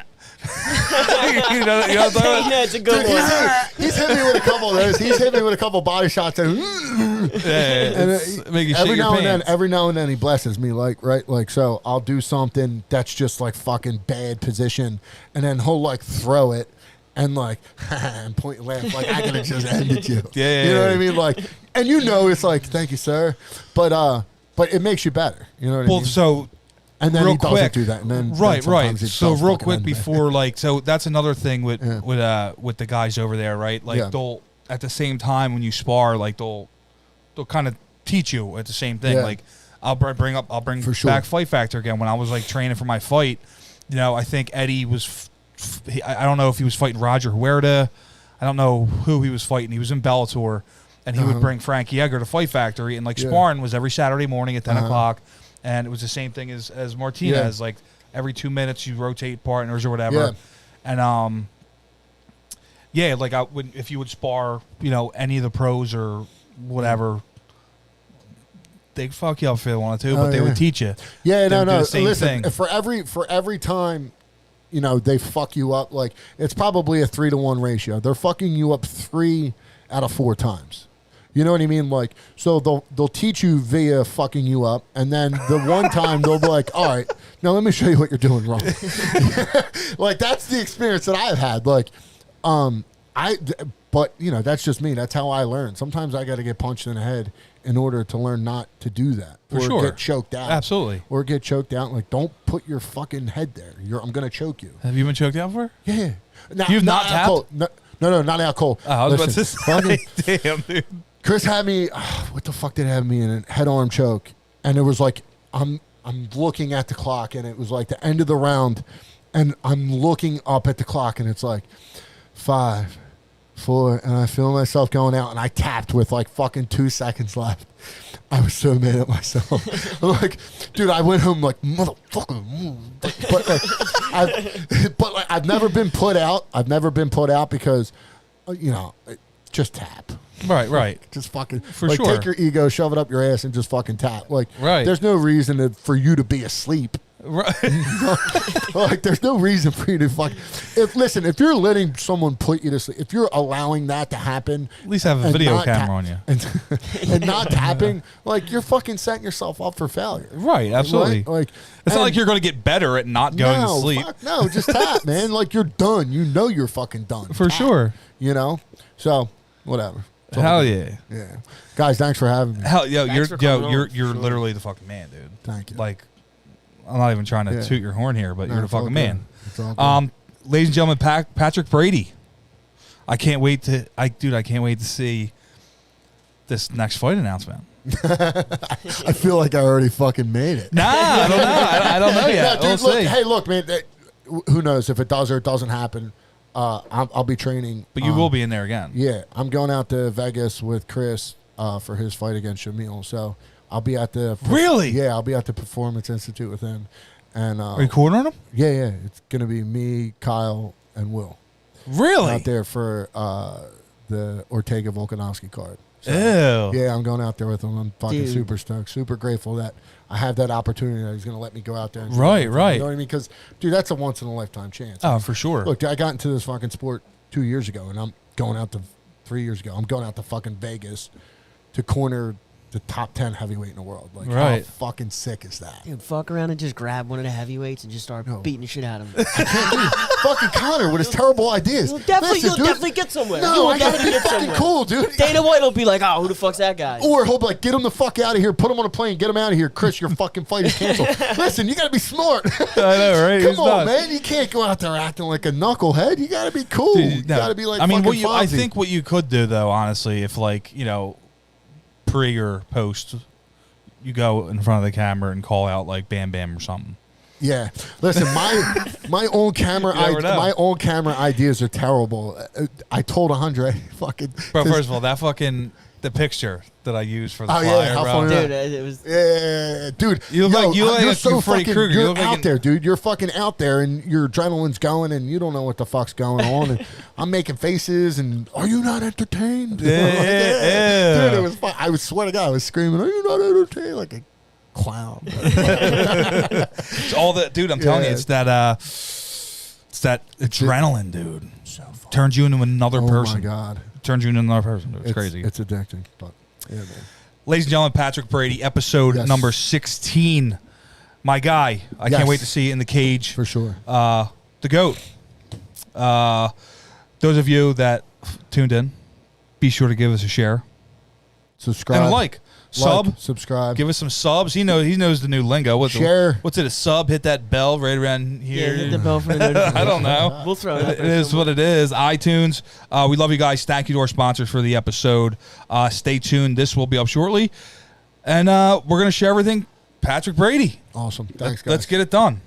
you know what I'm talking about? Yeah, it's a good Dude, one. he's hit me with a couple of those. He's hit me with a couple body shots. And, Yeah, it's make you shit every your now and then, pants. every now and then, he blesses me, like right, like so. I'll do something that's just like fucking bad position, and then he'll like throw it, and like and point and laugh, like I could have just ended you. Yeah, you know what I yeah. mean? Like, and you know, it's like thank you, sir, but it makes you better. You know what I Well, mean? so And then real he doesn't quick, do that. And then right. sometimes he So does real fucking quick end me. before, like, so that's another thing with Yeah. with the guys over there, right? Like Yeah. they'll at the same time when you spar, like they'll kind of teach you at the same thing. Yeah. Like I'll bring For sure. back Fight Factor again. When I was like training for my fight, you know, I think Eddie was. I don't know if he was fighting Roger Huerta. I don't know who he was fighting. He was in Bellator, and he would bring Frankie Edgar to Fight Factory, and like Yeah. sparring was every Saturday morning at 10 o'clock, and it was the same thing as Martinez. Yeah. Like every 2 minutes you rotate partners or whatever, and yeah, like if you would spar, you know, any of the pros or whatever, they'd fuck you up if they wanted to, but they would teach you. Yeah, They would do no. the same Listen, thing. for every time, you know, they fuck you up, like it's probably a 3-to-1 ratio. They're fucking you up 3 out of 4 times. You know what I mean? Like, so they'll teach you via fucking you up, and then the one time they'll be like, "All right, now let me show you what you're doing wrong." Like that's the experience that I've had. Like, but you know, that's just me. That's how I learn. Sometimes I got to get punched in the head in order to learn not to do that, For or sure. get choked out. Absolutely. Or get choked out. Like, don't put your fucking head there. I'm gonna choke you. Have you been choked out before? Yeah. You've not out tapped? cold. No, not out cold. Oh, I was Listen, about to fucking- say, damn, dude. Chris had me. What the fuck did it have me in? A head arm choke, and it was like I'm looking at the clock, and it was like the end of the round, and I'm looking up at the clock, and it's like 5, 4, and I feel myself going out, and I tapped with like fucking 2 seconds left. I was so mad at myself. I'm like, dude, I went home like motherfucker. But I've never been put out. I've never been put out because, you know, just tap. Right. Just fucking For like sure. take your ego, shove it up your ass, and just fucking tap. Like, Right. there's no reason for you to be asleep. Right. Like, there's no reason for you to fuck. If you're letting someone put you to sleep, if you're allowing that to happen, At least have a and video not camera on you. and not tapping, like you're fucking setting yourself up for failure. Right, absolutely. Right? Like, It's not like you're going to get better at not going to sleep. Fuck, no, just tap, man. Like, you're done. You know you're fucking done. For Tap, sure. You know? So, whatever. It's all Hell good. yeah. Yeah. Guys, thanks for having me. Hell, Thanks for coming on. you're literally the fucking man, dude. Thank you. Like, I'm not even trying to Yeah. toot your horn here, but No, you're the it's all fucking good. man. It's all good. Ladies and gentlemen, Patrick Brady. I can't wait to see this next fight announcement. I feel like I already fucking made it. Nah, I don't know. I don't know yet. No, dude, We'll look, see. hey, look, man. Who knows if it does or it doesn't happen? I'll be training. But you will be in there again. Yeah, I'm going out to Vegas with Chris for his fight against Shamil. So I'll be at the Really? Yeah, I'll be at the Performance Institute with him. And Are you cornering him? yeah, it's gonna be me, Kyle, and Will Really? out there for the Ortega Volkanovski card. So, Ew. yeah, I'm going out there with him. I'm fucking Dude. super stoked, super grateful that I have that opportunity that he's going to let me go out there. And do Right, that. right. You know what I mean? Because, dude, that's a once in a lifetime chance. Oh, for sure. Look, I got into this fucking sport 2 years ago, and I'm going out to 3 years ago. I'm going out to fucking Vegas to corner the top 10 heavyweight in the world. Like, how fucking sick is that? Dude, fuck around and just grab one of the heavyweights and just start beating the shit out of him. I can't do fucking Connor with his terrible ideas. You'll definitely get somewhere. No, I gotta be fucking cool, dude. Dana White will be like, oh, who the fuck's that guy? Or he'll be like, get him the fuck out of here, put him on a plane, get him out of here. Chris, your fucking flight is canceled. Listen, you gotta be smart. I know, right? Come on, man. You can't go out there acting like a knucklehead. You gotta be cool. You gotta be like, I think what you could do, though, honestly, if, like, you know, pre or post, you go in front of the camera and call out like Bam Bam or something. Yeah, listen, my own camera ideas are terrible. I told Andre, fucking. Bro, first of all, the picture that I used for the flyer, yeah, how funny dude, it was. Yeah, dude, you're so Freddy fucking. Krueger. You're out there, dude. You're fucking out there, and your adrenaline's going, and you don't know what the fuck's going on. And I'm making faces, and are you not entertained? Yeah. Dude, it was fun. I swear to God, I was screaming, "Are you not entertained?" Like a clown. It's all that, dude. I'm telling you, it's that adrenaline, dude. So fun. Turns you into another person. Oh my God. Turns you into another person. Dude. It's crazy. It's addicting, but yeah, man. Ladies and gentlemen, Patrick Brady, episode number 16. My guy. I can't wait to see you in the cage. For sure. The GOAT. Those of you that tuned in, be sure to give us a share. Subscribe. And like. Subscribe. Give us some subs. He knows the new lingo. Share. What's it? A sub? Hit that bell right around here. Yeah, hit the bell for the notification. I don't know. We'll throw it up. It is what it is. iTunes. We love you guys. Thank you to our sponsors for the episode. Stay tuned. This will be up shortly. And we're going to share everything. Patrick Brady. Awesome. Thanks, guys. Let's get it done.